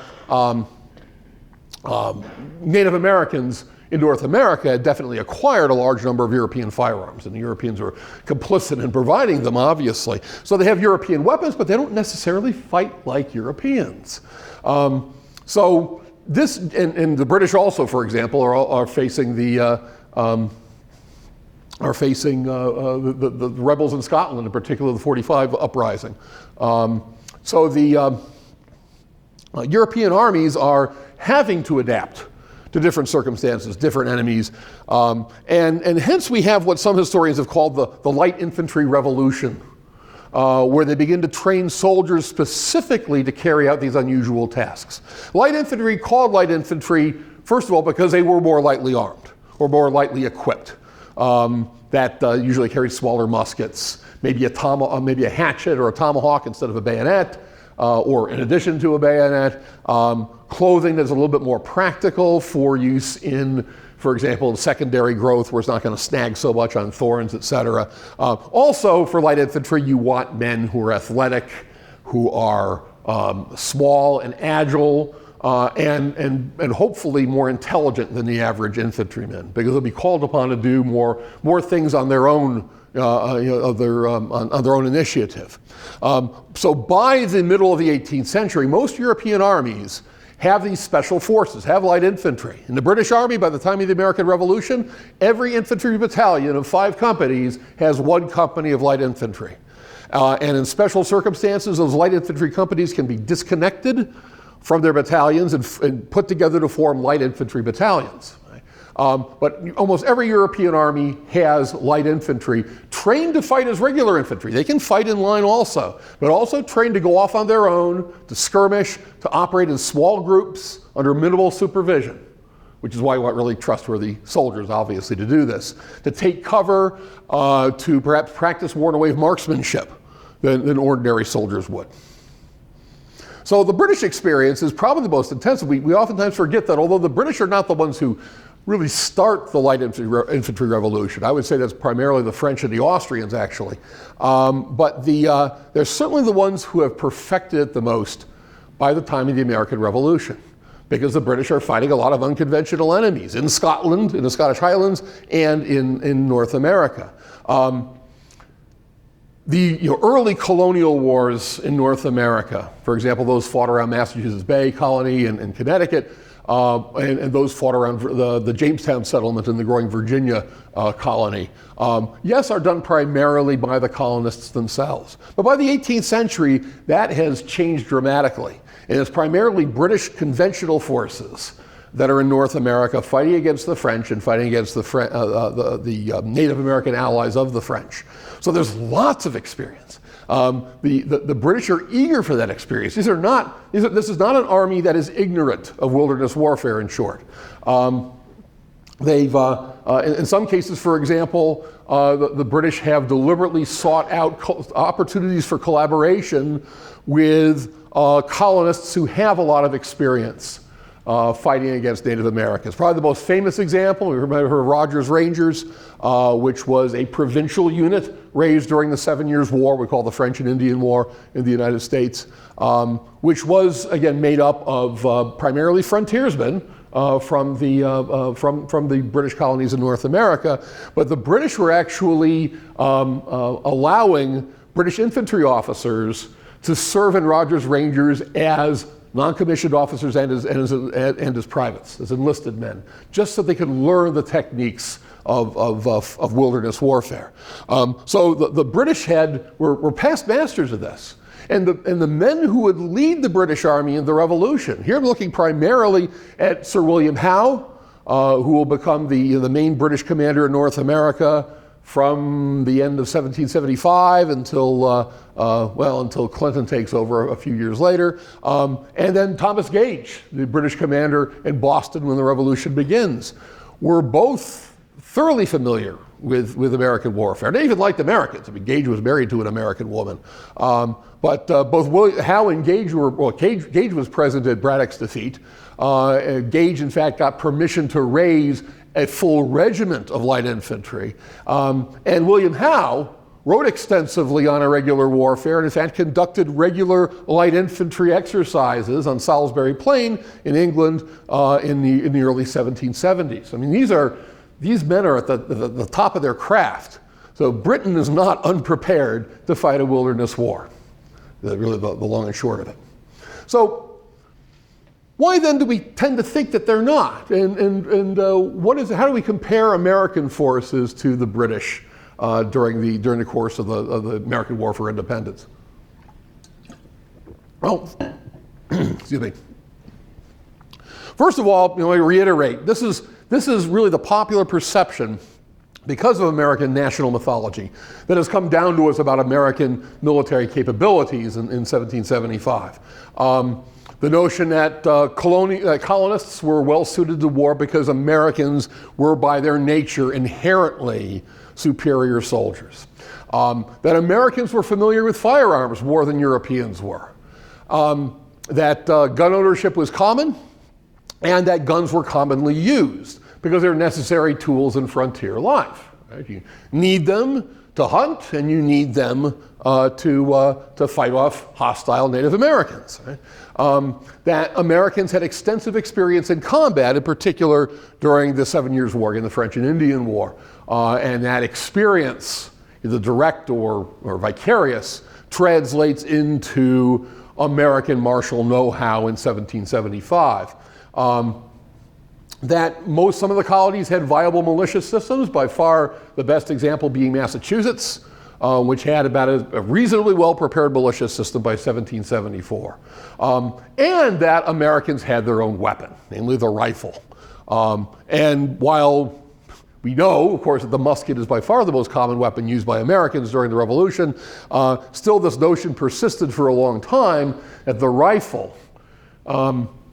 Native Americans in North America had definitely acquired a large number of European firearms, and the Europeans were complicit in providing them, obviously. So they have European weapons, but they don't necessarily fight like Europeans. So this, and the British also, for example, are facing the rebels in Scotland, in particular the 45 uprising. So the European armies are having to adapt to different circumstances, different enemies, and hence we have what some historians have called the light infantry revolution, where they begin to train soldiers specifically to carry out these unusual tasks. Light infantry, called light infantry, first of all, because they were more lightly armed or more lightly equipped. That usually carried smaller muskets, maybe a hatchet or a tomahawk instead of a bayonet, or in addition to a bayonet. Clothing that's a little bit more practical for use in, for example, in secondary growth where it's not going to snag so much on thorns, etc. Also, for light infantry, you want men who are athletic, who are small and agile, and hopefully more intelligent than the average infantryman, because they'll be called upon to do more things on their own, on their own initiative. So by the middle of the 18th century, most European armies have these special forces, have light infantry. In the British Army, by the time of the American Revolution, every infantry battalion of 5 companies has 1 company of light infantry. And in special circumstances, those light infantry companies can be disconnected from their battalions and put together to form light infantry battalions. But almost every European army has light infantry trained to fight as regular infantry. They can fight in line also, but also trained to go off on their own, to skirmish, to operate in small groups under minimal supervision, which is why you want really trustworthy soldiers, obviously, to do this. To take cover, to perhaps practice more in a way of marksmanship than ordinary soldiers would. So the British experience is probably the most intensive. We oftentimes forget that although the British are not the ones who really start the light infantry revolution, I would say that's primarily the French and the Austrians, actually. But they're certainly the ones who have perfected it the most by the time of the American Revolution, because the British are fighting a lot of unconventional enemies in Scotland, in the Scottish Highlands, and in North America. The early colonial wars in North America, for example, those fought around Massachusetts Bay Colony and Connecticut, and those fought around the Jamestown settlement in the growing Virginia colony, yes, are done primarily by the colonists themselves. But by the 18th century, that has changed dramatically. And it's primarily British conventional forces that are in North America fighting against the French and fighting against the Native American allies of the French. So there's lots of experience. The British are eager for that experience. This is not an army that is ignorant of wilderness warfare, in short. They've, in some cases, for example, the British have deliberately sought out opportunities for collaboration with colonists who have a lot of experience fighting against Native Americans. Probably the most famous example, we remember Rogers Rangers, which was a provincial unit raised during the 7 Years' War, we call the French and Indian War in the United States, which was, again, made up of primarily frontiersmen, from the British colonies in North America. But the British were actually allowing British infantry officers to serve in Rogers Rangers as non-commissioned officers and as privates, as enlisted men, just so they could learn the techniques of wilderness warfare. So the British were past masters of this. And the men who would lead the British Army in the Revolution, here I'm looking primarily at Sir William Howe, who will become the main British commander in North America from the end of 1775 until Clinton takes over a few years later. And then Thomas Gage, the British commander in Boston when the Revolution begins, were both thoroughly familiar with American warfare. They even liked Americans. I mean, Gage was married to an American woman. But both Howe and Gage Gage was present at Braddock's defeat. Gage, in fact, got permission to raise a full regiment of light infantry. And William Howe wrote extensively on irregular warfare and in fact conducted regular light infantry exercises on Salisbury Plain in England in the early 1770s. I mean, these men are at the top of their craft. So Britain is not unprepared to fight a wilderness war. Really the long and short of it. So why then do we tend to think that they're not? And how do we compare American forces to the British during the course of the American War for Independence? Well, excuse me. First of all, I reiterate, this is really the popular perception because of American national mythology that has come down to us about American military capabilities in 1775. The notion that colonists were well suited to war because Americans were by their nature inherently superior soldiers. That Americans were familiar with firearms more than Europeans were. That gun ownership was common and that guns were commonly used because they're necessary tools in frontier life. Right? You need them to hunt and you need them to fight off hostile Native Americans. Right? That Americans had extensive experience in combat, in particular during the 7 Years' War, in the French and Indian War. And that experience, either direct or vicarious, translates into American martial know-how in 1775. That some of the colonies had viable militia systems, by far the best example being Massachusetts, which had about a reasonably well-prepared militia system by 1774. And that Americans had their own weapon, namely the rifle. And while we know, of course, that the musket is by far the most common weapon used by Americans during the Revolution, still this notion persisted for a long time that the rifle,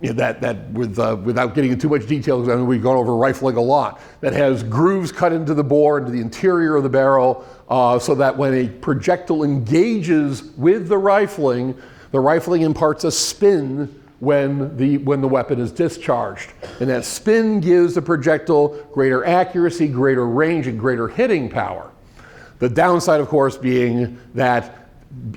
without getting into too much detail, because I know we've gone over rifling a lot, that has grooves cut into the bore, into the interior of the barrel, so that when a projectile engages with the rifling imparts a spin when the weapon is discharged. And that spin gives the projectile greater accuracy, greater range, and greater hitting power. The downside, of course, being that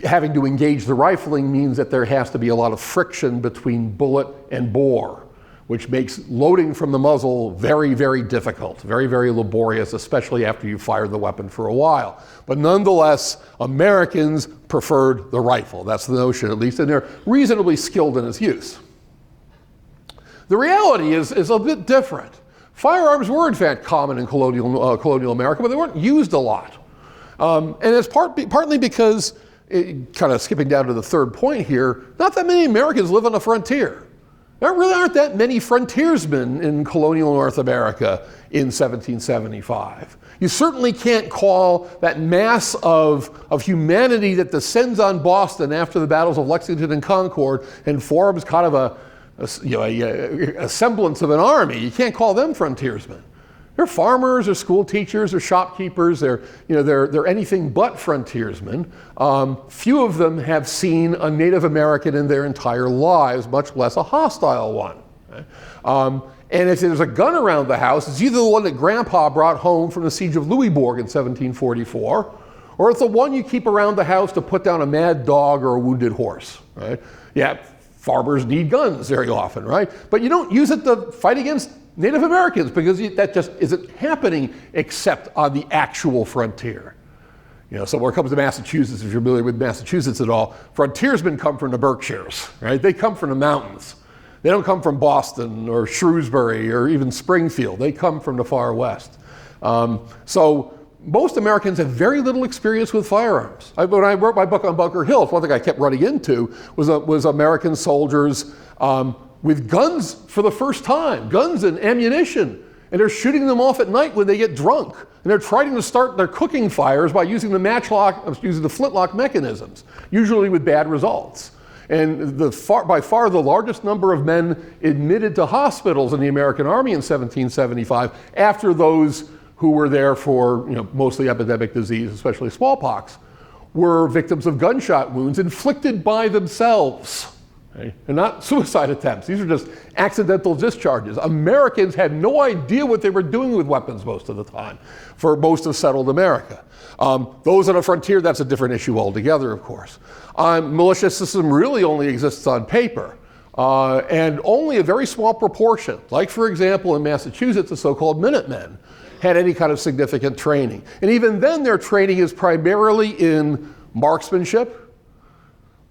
having to engage the rifling means that there has to be a lot of friction between bullet and bore, which makes loading from the muzzle very, very difficult, very, very laborious, especially after you've fired the weapon for a while. But nonetheless, Americans preferred the rifle. That's the notion, at least, and they're reasonably skilled in its use. The reality is a bit different. Firearms were, in fact, common in colonial America, but they weren't used a lot. And it's partly because, kind of skipping down to the third point here, not that many Americans live on the frontier. There really aren't that many frontiersmen in colonial North America in 1775. You certainly can't call that mass of humanity that descends on Boston after the battles of Lexington and Concord and forms kind of a semblance of an army. You can't call them frontiersmen. They're farmers, or school teachers, or shopkeepers. They're anything but frontiersmen. Few of them have seen a Native American in their entire lives, much less a hostile one. And if there's a gun around the house, it's either the one that Grandpa brought home from the siege of Louisbourg in 1744, or it's the one you keep around the house to put down a mad dog or a wounded horse. Right? Yeah, farmers need guns very often, right? But you don't use it to fight against Native Americans because that just isn't happening except on the actual frontier. So when it comes to Massachusetts, if you're familiar with Massachusetts at all, frontiersmen come from the Berkshires, right? They come from the mountains. They don't come from Boston or Shrewsbury or even Springfield. They come from the far west. So most Americans have very little experience with firearms. When I wrote my book on Bunker Hill, one thing I kept running into was American soldiers with guns for the first time, guns and ammunition. And they're shooting them off at night when they get drunk. And they're trying to start their cooking fires by using the flintlock mechanisms, usually with bad results. And by far the largest number of men admitted to hospitals in the American Army in 1775, after those who were there for mostly epidemic disease, especially smallpox, were victims of gunshot wounds inflicted by themselves. Okay? And not suicide attempts. These are just accidental discharges. Americans had no idea what they were doing with weapons most of the time for most of settled America. Those on the frontier, that's a different issue altogether, of course. Militia system really only exists on paper. And only a very small proportion, like for example in Massachusetts, the so-called Minutemen, had any kind of significant training. And even then their training is primarily in marksmanship,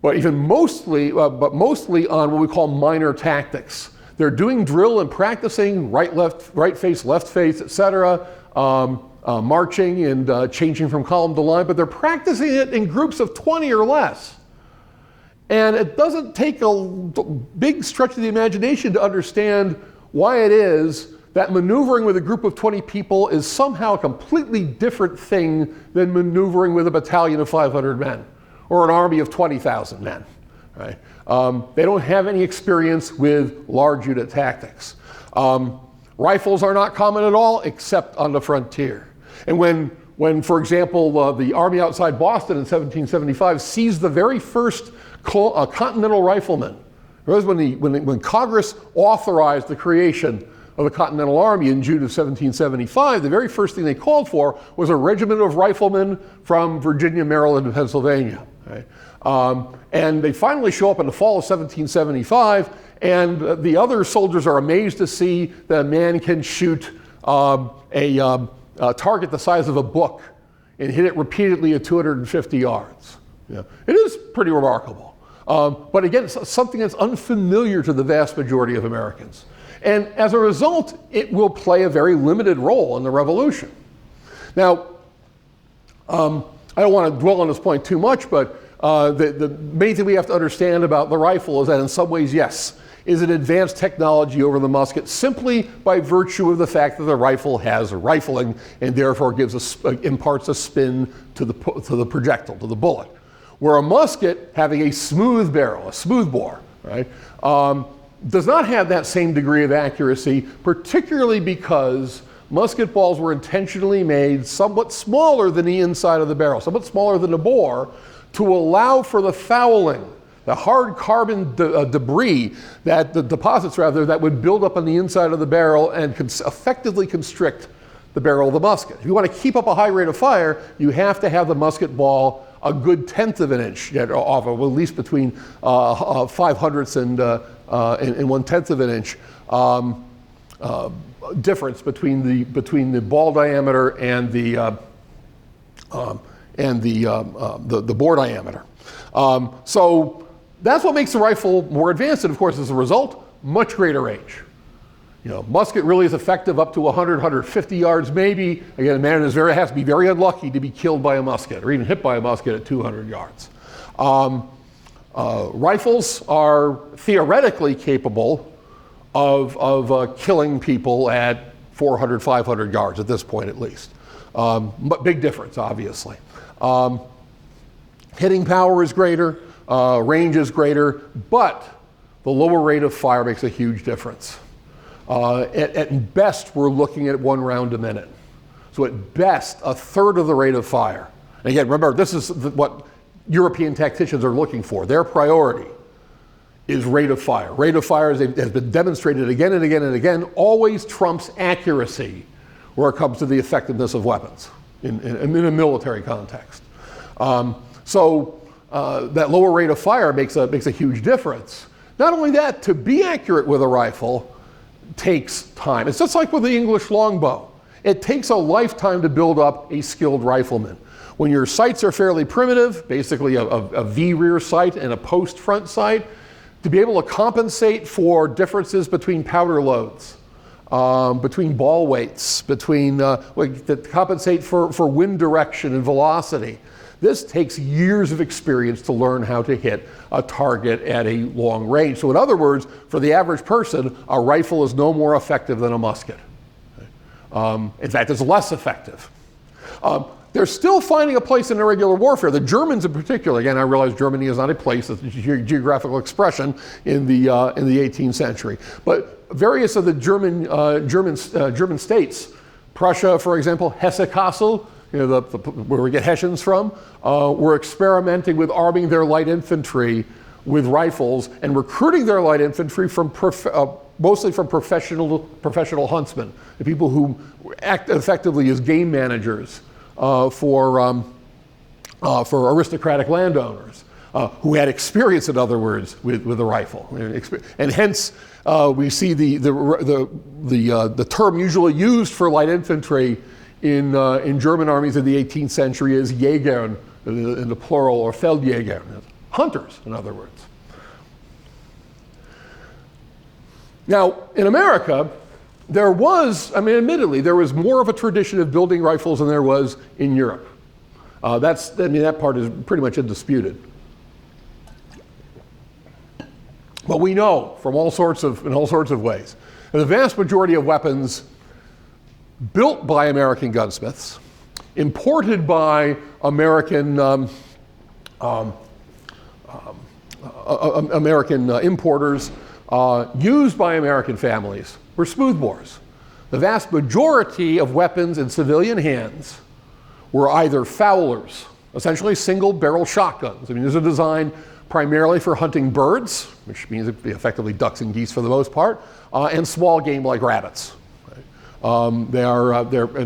but mostly on what we call minor tactics. They're doing drill and practicing right face, left face, etc., marching and changing from column to line, but they're practicing it in groups of 20 or less. And it doesn't take a big stretch of the imagination to understand why it is that maneuvering with a group of 20 people is somehow a completely different thing than maneuvering with a battalion of 500 men or an army of 20,000 men. Right? They don't have any experience with large unit tactics. Rifles are not common at all except on the frontier. And when for example, the Army outside Boston in 1775 seized the very first Continental Rifleman, it was when Congress authorized the creation of the Continental Army in June of 1775, the very first thing they called for was a regiment of riflemen from Virginia, Maryland, and Pennsylvania. Right? And they finally show up in the fall of 1775, and the other soldiers are amazed to see that a man can shoot a target the size of a book and hit it repeatedly at 250 yards. Yeah. It is pretty remarkable. But again, it's something that's unfamiliar to the vast majority of Americans. And as a result, it will play a very limited role in the Revolution. Now, I don't want to dwell on this point too much, but the main thing we have to understand about the rifle is that in some ways, yes, is an advanced technology over the musket simply by virtue of the fact that the rifle has rifling and therefore imparts a spin to the projectile, to the bullet. Where a musket, having a smooth barrel, a smooth bore, right, does not have that same degree of accuracy, particularly because musket balls were intentionally made somewhat smaller than the inside of the barrel, somewhat smaller than the bore, to allow for the fouling, the hard carbon debris, the deposits rather, that would build up on the inside of the barrel and effectively constrict the barrel of the musket. If you want to keep up a high rate of fire, you have to have the musket ball a good 1/10 of an inch off of, at least between 5/100ths and 1/10 of an inch difference between the ball diameter and the bore diameter. So that's what makes the rifle more advanced, and of course, as a result, much greater range. Musket really is effective up to 100, 150 yards maybe. Again, a man has to be very unlucky to be killed by a musket or even hit by a musket at 200 yards. Rifles are theoretically capable of killing people at 400, 500 yards at this point at least. But big difference, obviously. Hitting power is greater, range is greater, but the lower rate of fire makes a huge difference. At best, we're looking at 1 round a minute. So at best, 1/3 of the rate of fire. And again, remember, this is what European tacticians are looking for. Their priority is rate of fire. Rate of fire, as has been demonstrated again and again and again, always trumps accuracy where it comes to the effectiveness of weapons in a military context. So that lower rate of fire makes a huge difference. Not only that, to be accurate with a rifle takes time. It's just like with the English longbow. It takes a lifetime to build up a skilled rifleman. When your sights are fairly primitive, basically a V rear sight and a post front sight, to be able to compensate for differences between powder loads, between ball weights, to compensate for wind direction and velocity. This takes years of experience to learn how to hit a target at a long range. So in other words, for the average person, a rifle is no more effective than a musket. In fact, it's less effective. They're still finding a place in irregular warfare. The Germans in particular, again, I realize Germany is not a place, it's a geographical expression in the 18th century. But various of the German states, Prussia, for example, Hesse-Kassel, where we get Hessians from, were experimenting with arming their light infantry with rifles and recruiting their light infantry from mostly from professional huntsmen, the people who act effectively as game managers for aristocratic landowners who had experience, in other words, with a rifle, and hence we see the term usually used for light infantry in German armies in the 18th century is Jägern in the plural, or Feldjäger, hunters, in other words. Now, in America, there was, admittedly, there was more of a tradition of building rifles than there was in Europe. That part is pretty much undisputed. But we know from in all sorts of ways that the vast majority of weapons built by American gunsmiths, imported by American importers, used by American families, were smoothbores. The vast majority of weapons in civilian hands were either Fowlers, essentially single-barrel shotguns. These are designed primarily for hunting birds, which means it'd be effectively ducks and geese for the most part, and small game like rabbits. And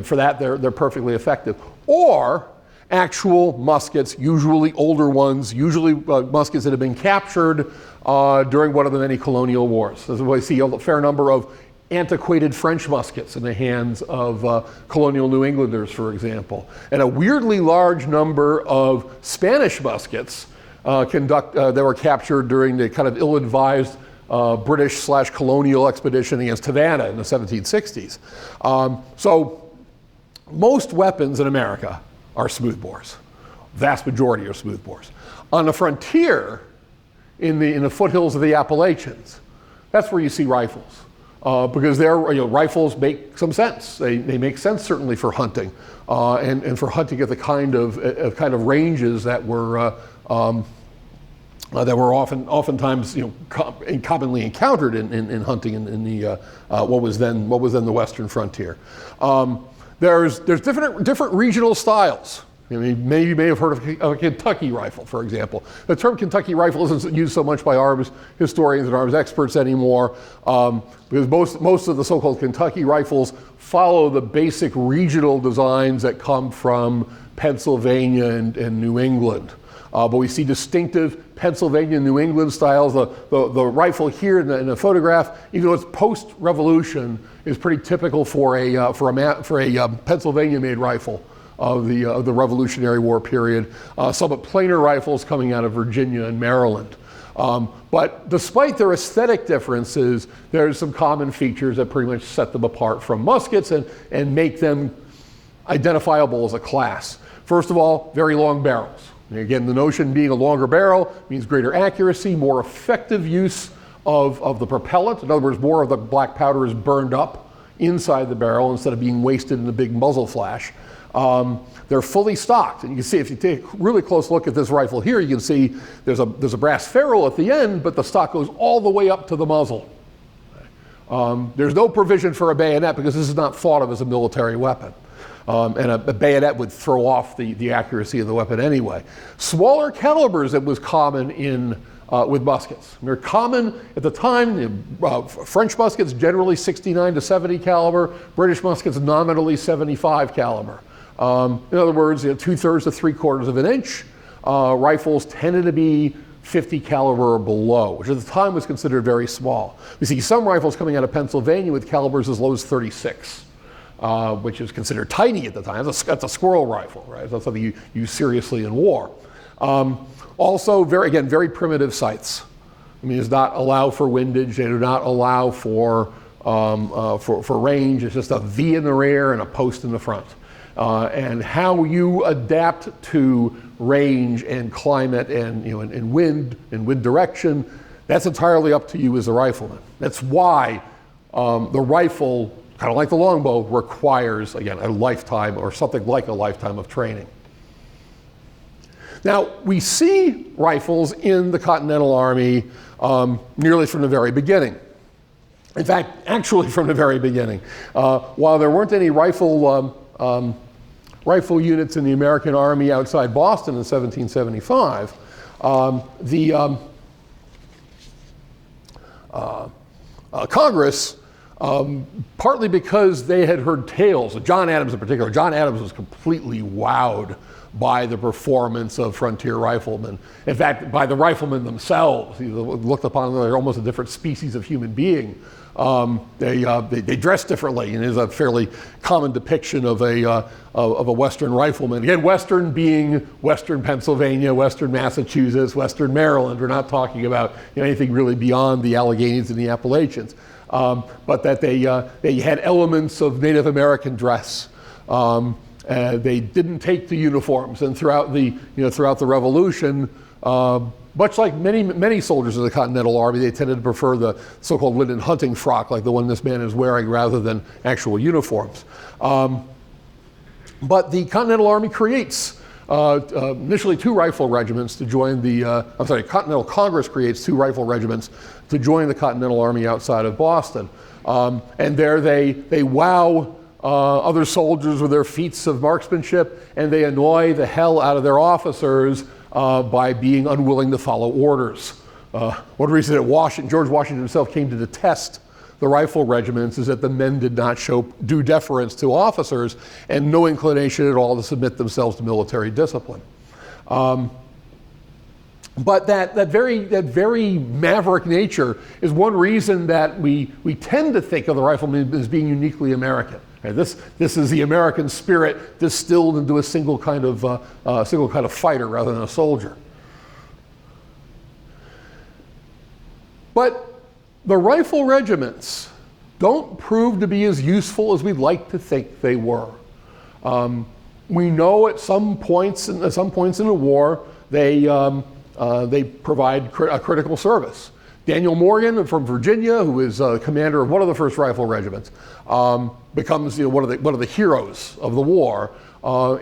for that, they're perfectly effective. Or actual muskets, usually older ones, usually muskets that have been captured during one of the many colonial wars. That's why we see a fair number of antiquated French muskets in the hands of colonial New Englanders, for example. And a weirdly large number of Spanish muskets that were captured during the kind of ill-advised British/colonial expedition against Havana in the 1760s. So most weapons in America are smoothbores. Vast majority are smoothbores. On the frontier, in the foothills of the Appalachians, that's where you see rifles. Because rifles make some sense. They make sense certainly for hunting, and for hunting at the kind of ranges that were oftentimes commonly encountered in hunting in the what was then the Western frontier. There's different regional styles. Maybe you may have heard of a Kentucky rifle, for example. The term Kentucky rifle isn't used so much by arms historians and arms experts anymore, because most of the so-called Kentucky rifles follow the basic regional designs that come from Pennsylvania and New England. But we see distinctive Pennsylvania and New England styles. The rifle here in the photograph, even though it's post-revolution, is pretty typical for a Pennsylvania-made rifle of the Revolutionary War period. Somewhat plainer rifles coming out of Virginia and Maryland. But despite their aesthetic differences, there's some common features that pretty much set them apart from muskets and make them identifiable as a class. First of all, very long barrels. And again, the notion being a longer barrel means greater accuracy, more effective use of the propellant. In other words, more of the black powder is burned up inside the barrel instead of being wasted in a big muzzle flash. They're fully stocked, and you can see if you take a really close look at this rifle here, you can see there's a brass ferrule at the end, but the stock goes all the way up to the muzzle. There's no provision for a bayonet because this is not thought of as a military weapon. And a bayonet would throw off the accuracy of the weapon anyway. Smaller calibers that was common with muskets. They're common at the time. French muskets generally 69 to 70 caliber. British muskets nominally 75 caliber. In other words, 2/3 to 3/4 of an inch. Rifles tended to be .50 caliber or below, which at the time was considered very small. We see some rifles coming out of Pennsylvania with calibers as low as 36, which is considered tiny at the time. That's a squirrel rifle, right? That's something you use seriously in war. Also, very primitive sights. I mean, it does not allow for windage. They do not allow for range. It's just a V in the rear and a post in the front. And how you adapt to range and climate and wind direction, that's entirely up to you as a rifleman. That's why the rifle, kind of like the longbow, requires, again, a lifetime or something like a lifetime of training. Now, we see rifles in the Continental Army nearly from the very beginning. In fact, actually from the very beginning. While there weren't any rifle units in the American Army outside Boston in 1775, Congress, partly because they had heard tales, John Adams in particular, John Adams was completely wowed by the performance of frontier riflemen. In fact, by the riflemen themselves. He looked upon them as almost a different species of human being. They dress differently, and is a fairly common depiction of a Western rifleman. Again, Western being Western Pennsylvania, Western Massachusetts, Western Maryland. We're not talking about anything really beyond the Alleghenies and the Appalachians, but that they had elements of Native American dress. They didn't take to uniforms, and throughout the Revolution, much like many soldiers of the Continental Army, they tended to prefer the so-called linen hunting frock, like the one this man is wearing, rather than actual uniforms. But the Continental Army creates initially 2 rifle regiments to join the. Continental Congress creates 2 rifle regiments to join the Continental Army outside of Boston, and there they wow other soldiers with their feats of marksmanship, and they annoy the hell out of their officers by being unwilling to follow orders. One reason that George Washington himself came to detest the rifle regiments is that the men did not show due deference to officers and no inclination at all to submit themselves to military discipline. But that very maverick nature is one reason that we tend to think of the rifleman as being uniquely American. This is the American spirit distilled into a single kind of fighter rather than a soldier. But the rifle regiments don't prove to be as useful as we'd like to think they were. We know at some points in the war they provide a critical service. Daniel Morgan from Virginia, who is commander of one of the first rifle regiments, becomes one of the heroes of the war,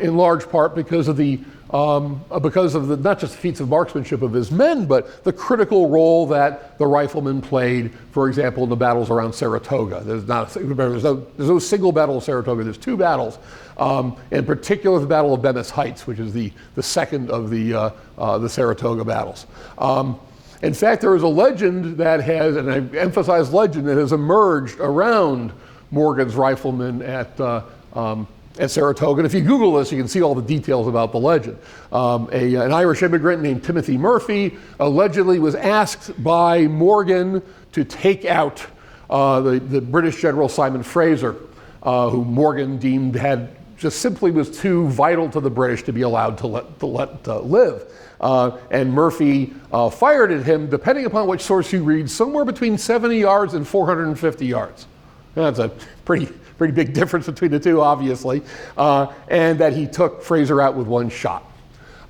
in large part because of the not just the feats of marksmanship of his men, but the critical role that the riflemen played, for example, in the battles around Saratoga. There's no single battle of Saratoga. There's 2 battles. In particular, the Battle of Bemis Heights, which is the second of the Saratoga battles. In fact, there is a legend that has, and I emphasize legend, that has emerged around Morgan's riflemen at Saratoga. And if you Google this, you can see all the details about the legend. An Irish immigrant named Timothy Murphy allegedly was asked by Morgan to take out the British General Simon Fraser, who Morgan deemed just simply was too vital to the British to be allowed to let live. And Murphy fired at him, depending upon which source you read, somewhere between 70 yards and 450 yards. That's a pretty big difference between the two, obviously. And that he took Fraser out with 1 shot.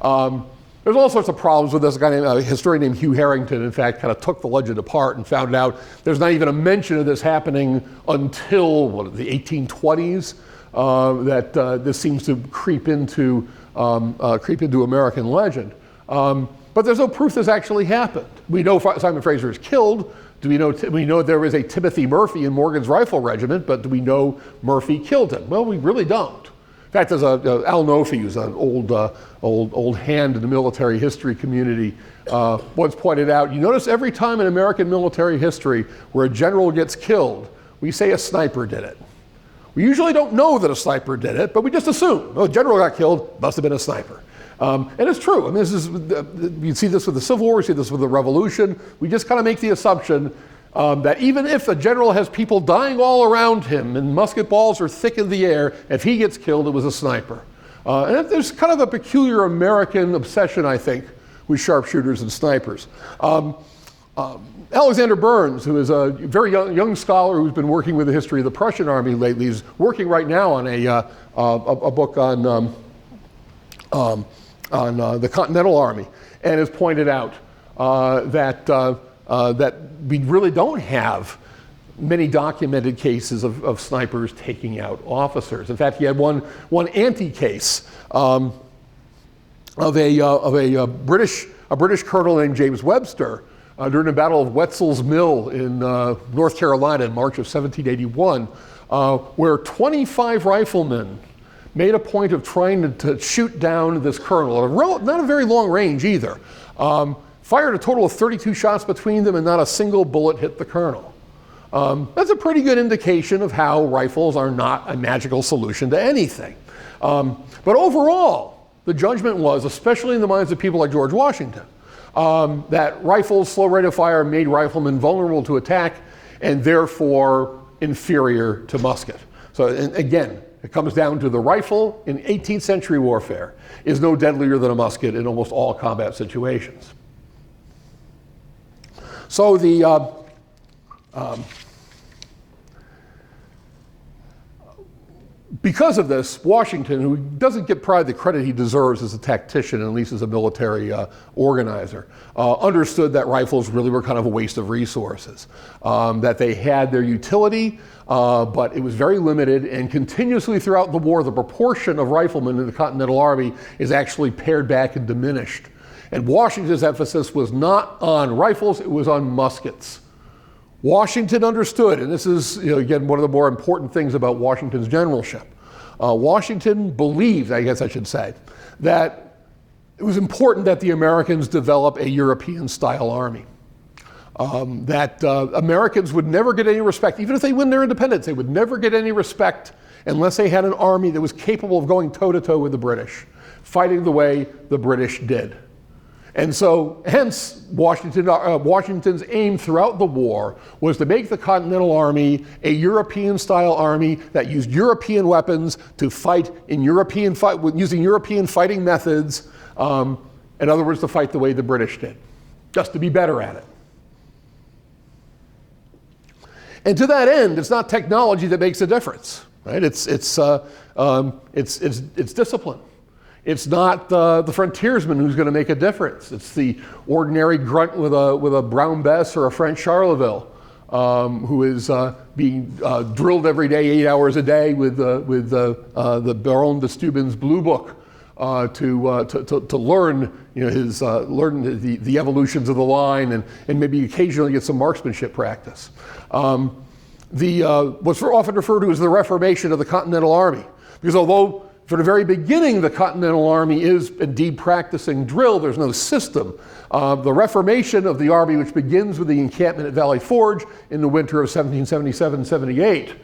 There's all sorts of problems with this. A historian named Hugh Harrington, in fact, kind of took the legend apart and found out there's not even a mention of this happening until the 1820s. That this seems to creep into American legend. But there's no proof this actually happened. We know Simon Fraser is killed. We know there was a Timothy Murphy in Morgan's rifle regiment, but do we know Murphy killed him? Well, we really don't. In fact, there's Al Nofi, who's an old hand in the military history community, once pointed out, you notice every time in American military history where a general gets killed, we say a sniper did it. We usually don't know that a sniper did it, but we just assume, a general got killed, must have been a sniper. And it's true. I mean, you see this with the Civil War, you see this with the Revolution. We just kind of make the assumption that even if a general has people dying all around him and musket balls are thick in the air, if he gets killed, it was a sniper. And there's kind of a peculiar American obsession, I think, with sharpshooters and snipers. Alexander Burns, who is a very young scholar who's been working with the history of the Prussian army lately, is working right now on a book on the Continental Army, and has pointed out that we really don't have many documented cases of snipers taking out officers. In fact, he had one anti-case of a British colonel named James Webster during the Battle of Wetzel's Mill in North Carolina in March of 1781, where 25 riflemen made a point of trying to shoot down this colonel at not a very long range either. Fired a total of 32 shots between them, and not a single bullet hit the colonel. That's a pretty good indication of how rifles are not a magical solution to anything. But overall, the judgment was, especially in the minds of people like George Washington, that rifles, slow rate of fire, made riflemen vulnerable to attack and therefore inferior to musket. So again, it comes down to the rifle in 18th century warfare is no deadlier than a musket in almost all combat situations. So because of this, Washington, who doesn't get probably the credit he deserves as a tactician, and at least as a military organizer, understood that rifles really were kind of a waste of resources, that they had their utility, but it was very limited, and continuously throughout the war, the proportion of riflemen in the Continental Army is actually pared back and diminished. And Washington's emphasis was not on rifles, it was on muskets. Washington understood, and this is, again, one of the more important things about Washington's generalship. Washington believed, I guess I should say, that it was important that the Americans develop a European-style army. That Americans would never get any respect, even if they win their independence, they would never get any respect unless they had an army that was capable of going toe-to-toe with the British, fighting the way the British did. And so, hence, Washington's aim throughout the war was to make the Continental Army a European-style army that used European weapons to fight in using European fighting methods. In other words, to fight the way the British did, just to be better at it. And to that end, it's not technology that makes a difference, right? It's discipline. It's not the frontiersman who's going to make a difference. It's the ordinary grunt with a Brown Bess or a French Charleville who is being drilled every day, 8 hours a day with the Baron de Steuben's Blue Book to learn learn the evolutions of the line and maybe occasionally get some marksmanship practice. What's often referred to as the Reformation of the Continental Army, because although from the very beginning, the Continental Army is indeed practicing drill. There's no system. The Reformation of the Army, which begins with the encampment at Valley Forge in the winter of 1777-78,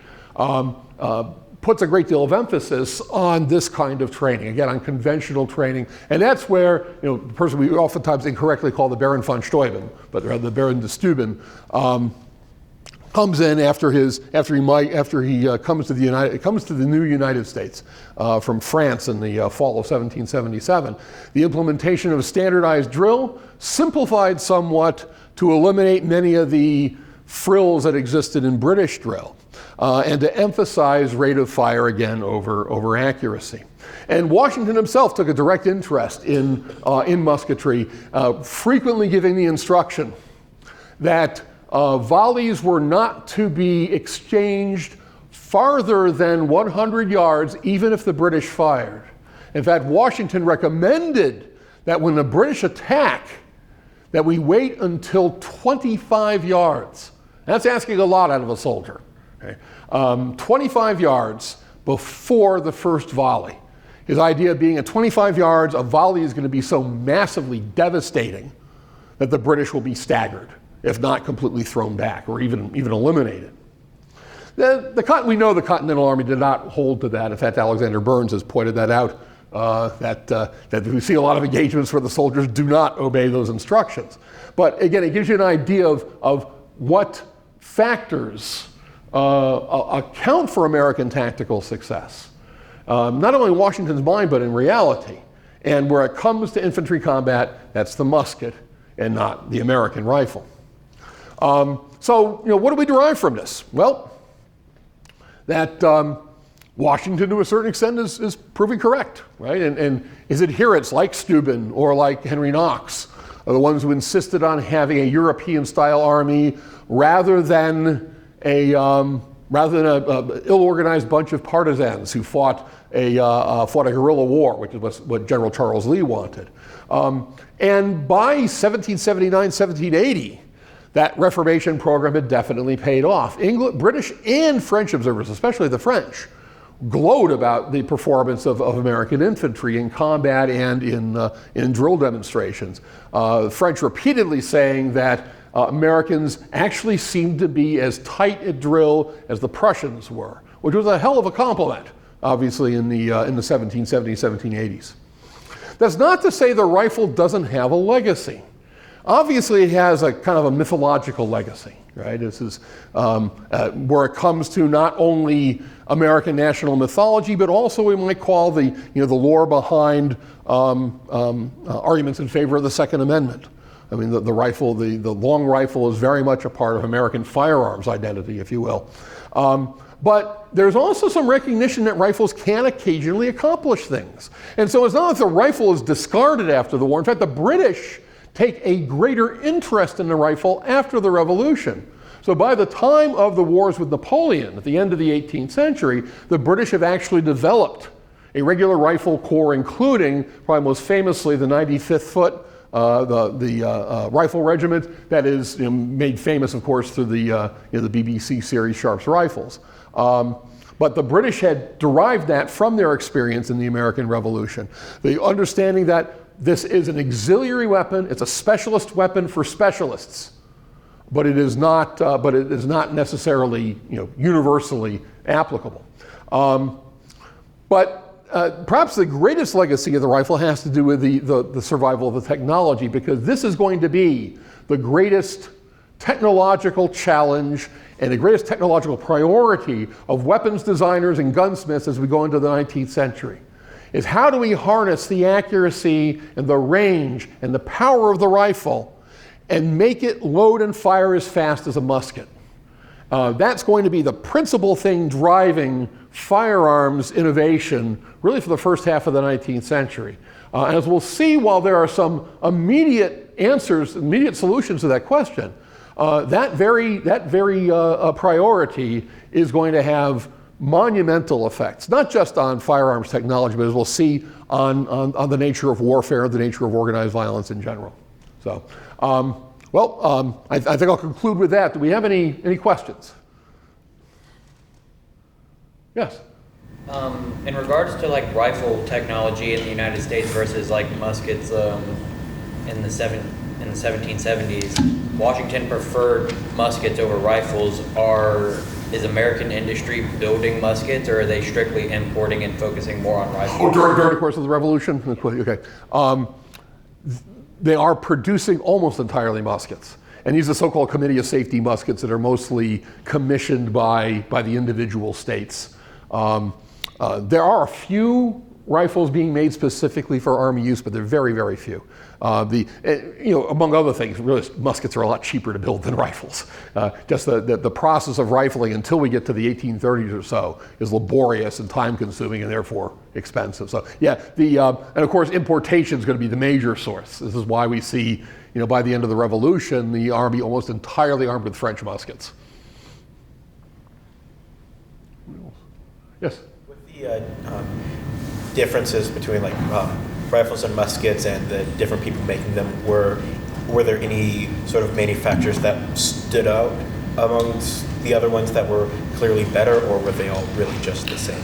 puts a great deal of emphasis on this kind of training, again, on conventional training. And that's where, the person we oftentimes incorrectly call the Baron von Steuben, but rather the Baron de Steuben, comes in after he comes to the new United States from France in the fall of 1777. The implementation of standardized drill simplified somewhat to eliminate many of the frills that existed in British drill and to emphasize rate of fire again over accuracy. And Washington himself took a direct interest in musketry, frequently giving the instruction that volleys were not to be exchanged farther than 100 yards, even if the British fired. In fact, Washington recommended that when the British attack, that we wait until 25 yards. That's asking a lot out of a soldier. Okay? 25 yards before the first volley. His idea being at 25 yards, a volley is going to be so massively devastating that the British will be staggered, if not completely thrown back or even eliminated. We know the Continental Army did not hold to that. In fact, Alexander Burns has pointed that out that we see a lot of engagements where the soldiers do not obey those instructions. But again, it gives you an idea of what factors account for American tactical success. Not only in Washington's mind, but in reality. And where it comes to infantry combat, that's the musket and not the American rifle. So, what do we derive from this? Well, that Washington, to a certain extent, is proving correct, right? And his adherents, like Steuben or like Henry Knox, are the ones who insisted on having a European-style army rather than a ill-organized bunch of partisans who fought a guerrilla war, which is what General Charles Lee wanted. And by 1779, 1780, that Reformation program had definitely paid off. British and French observers, especially the French, glowed about the performance of American infantry in combat and in drill demonstrations. French repeatedly saying that Americans actually seemed to be as tight at drill as the Prussians were, which was a hell of a compliment, obviously, in the 1770s, 1780s. That's not to say the rifle doesn't have a legacy. Obviously, it has a kind of a mythological legacy, right? This is where it comes to not only American national mythology, but also we might call the lore behind arguments in favor of the Second Amendment. I mean, the rifle, the long rifle is very much a part of American firearms identity, if you will. But there's also some recognition that rifles can occasionally accomplish things. And so it's not that the rifle is discarded after the war. In fact, the British take a greater interest in the rifle after the Revolution. So by the time of the wars with Napoleon, at the end of the 18th century, the British have actually developed a regular rifle corps, including, probably most famously, the 95th Foot, the rifle regiment that is made famous, of course, through the BBC series Sharp's Rifles. But the British had derived that from their experience in the American Revolution. The understanding that this is an auxiliary weapon, it's a specialist weapon for specialists, but it is not necessarily universally applicable. But perhaps the greatest legacy of the rifle has to do with the survival of the technology, because this is going to be the greatest technological challenge and the greatest technological priority of weapons designers and gunsmiths as we go into the 19th century. Is how do we harness the accuracy and the range and the power of the rifle and make it load and fire as fast as a musket? That's going to be the principal thing driving firearms innovation really for the first half of the 19th century. And as we'll see, while there are some immediate answers, immediate solutions to that question, that very priority is going to have monumental effects, not just on firearms technology, but as we'll see on the nature of warfare, the nature of organized violence in general. So, I think I'll conclude with that. Do we have any questions? Yes. In regards to rifle technology in the United States versus muskets in the 1770s, Washington preferred muskets over rifles. Is American industry building muskets, or are they strictly importing and focusing more on rifles? Oh, during the course of the Revolution? Okay. They are producing almost entirely muskets. And these are so-called committee of safety muskets that are mostly commissioned by the individual states. There are a few rifles being made specifically for Army use, but they're very, very few. Among other things, really, muskets are a lot cheaper to build than rifles. Just the process of rifling until we get to the 1830s or so is laborious and time-consuming and therefore expensive. So yeah, and of course importation is going to be the major source. This is why we see, by the end of the Revolution, the Army almost entirely armed with French muskets. Yes? With the differences between rifles and muskets and the different people making them, were there any sort of manufacturers that stood out amongst the other ones that were clearly better, or were they all really just the same?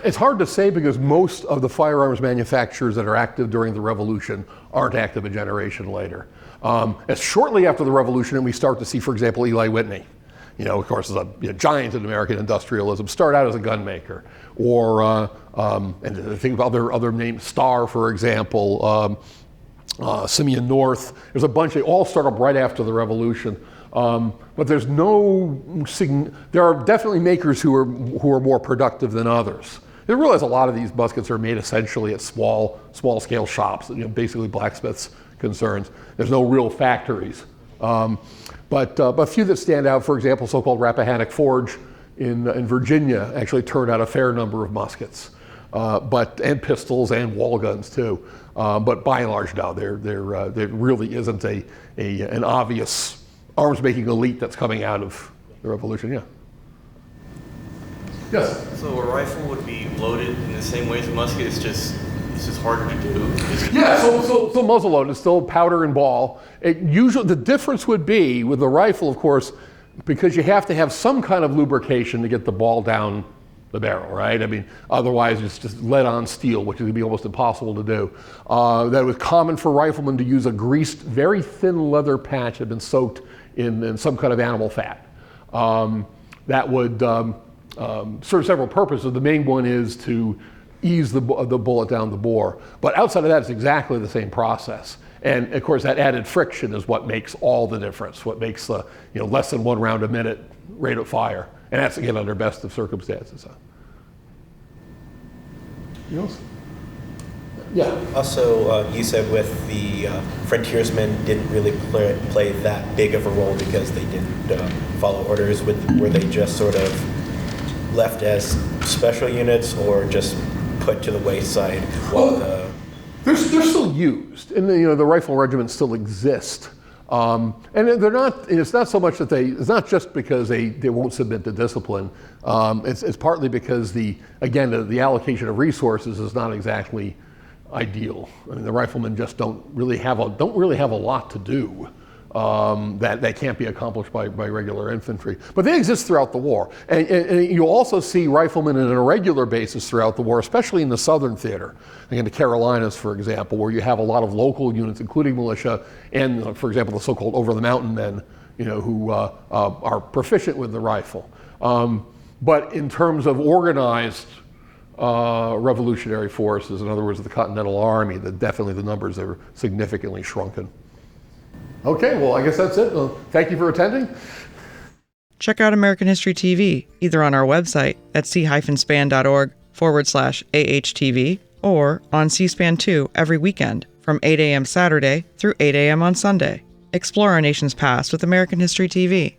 It's hard to say because most of the firearms manufacturers that are active during the Revolution aren't active a generation later. As shortly after the Revolution, we start to see, for example, Eli Whitney. of course, is a giant in American industrialism, started out as a gun maker. Or, and think of other names, Starr, for example, Simeon North. There's a bunch, they all start up right after the Revolution. But there are definitely makers who are more productive than others. They realize a lot of these muskets are made essentially at small scale shops, basically blacksmiths' concerns. There's no real factories. But a few that stand out, for example, so-called Rappahannock Forge in Virginia actually turned out a fair number of muskets, and pistols and wall guns too. But by and large now, there really isn't an obvious arms-making elite that's coming out of the Revolution. Yeah. Yes. So a rifle would be loaded in the same way as a musket. It's just harder to do. Yeah. So muzzle load is still powder and ball. Usually the difference would be with the rifle, of course, because you have to have some kind of lubrication to get the ball down the barrel, right? I mean, otherwise it's just lead-on steel, which would be almost impossible to do. That it was common for riflemen to use a greased, very thin leather patch that had been soaked in some kind of animal fat. That would serve several purposes. The main one is to ease the bullet down the bore. But outside of that, it's exactly the same process. And of course, that added friction is what makes all the difference, what makes the less than 1 round a minute rate of fire. And that's, again, under best of circumstances. You know? Yeah. Also, you said with the frontiersmen didn't really play that big of a role because they didn't follow orders. Were they just sort of left as special units or just put to the wayside? They're still used, and the rifle regiments still exist. And they're not. It's not so much that it's not just because they won't submit to discipline. It's partly because the allocation of resources is not exactly ideal. I mean, the riflemen just don't really have a lot to do that can't be accomplished by regular infantry. But they exist throughout the war, and you'll also see riflemen on an irregular basis throughout the war, especially in the Southern theater, like in the Carolinas, for example, where you have a lot of local units, including militia, and for example, the so-called over-the-mountain men, who are proficient with the rifle. But in terms of organized revolutionary forces, in other words, the Continental Army, definitely the numbers are significantly shrunken. Okay, well, I guess that's it. Well, thank you for attending. Check out American History TV, either on our website at c-span.org/AHTV or on C-SPAN 2 every weekend from 8 a.m. Saturday through 8 a.m. on Sunday. Explore our nation's past with American History TV.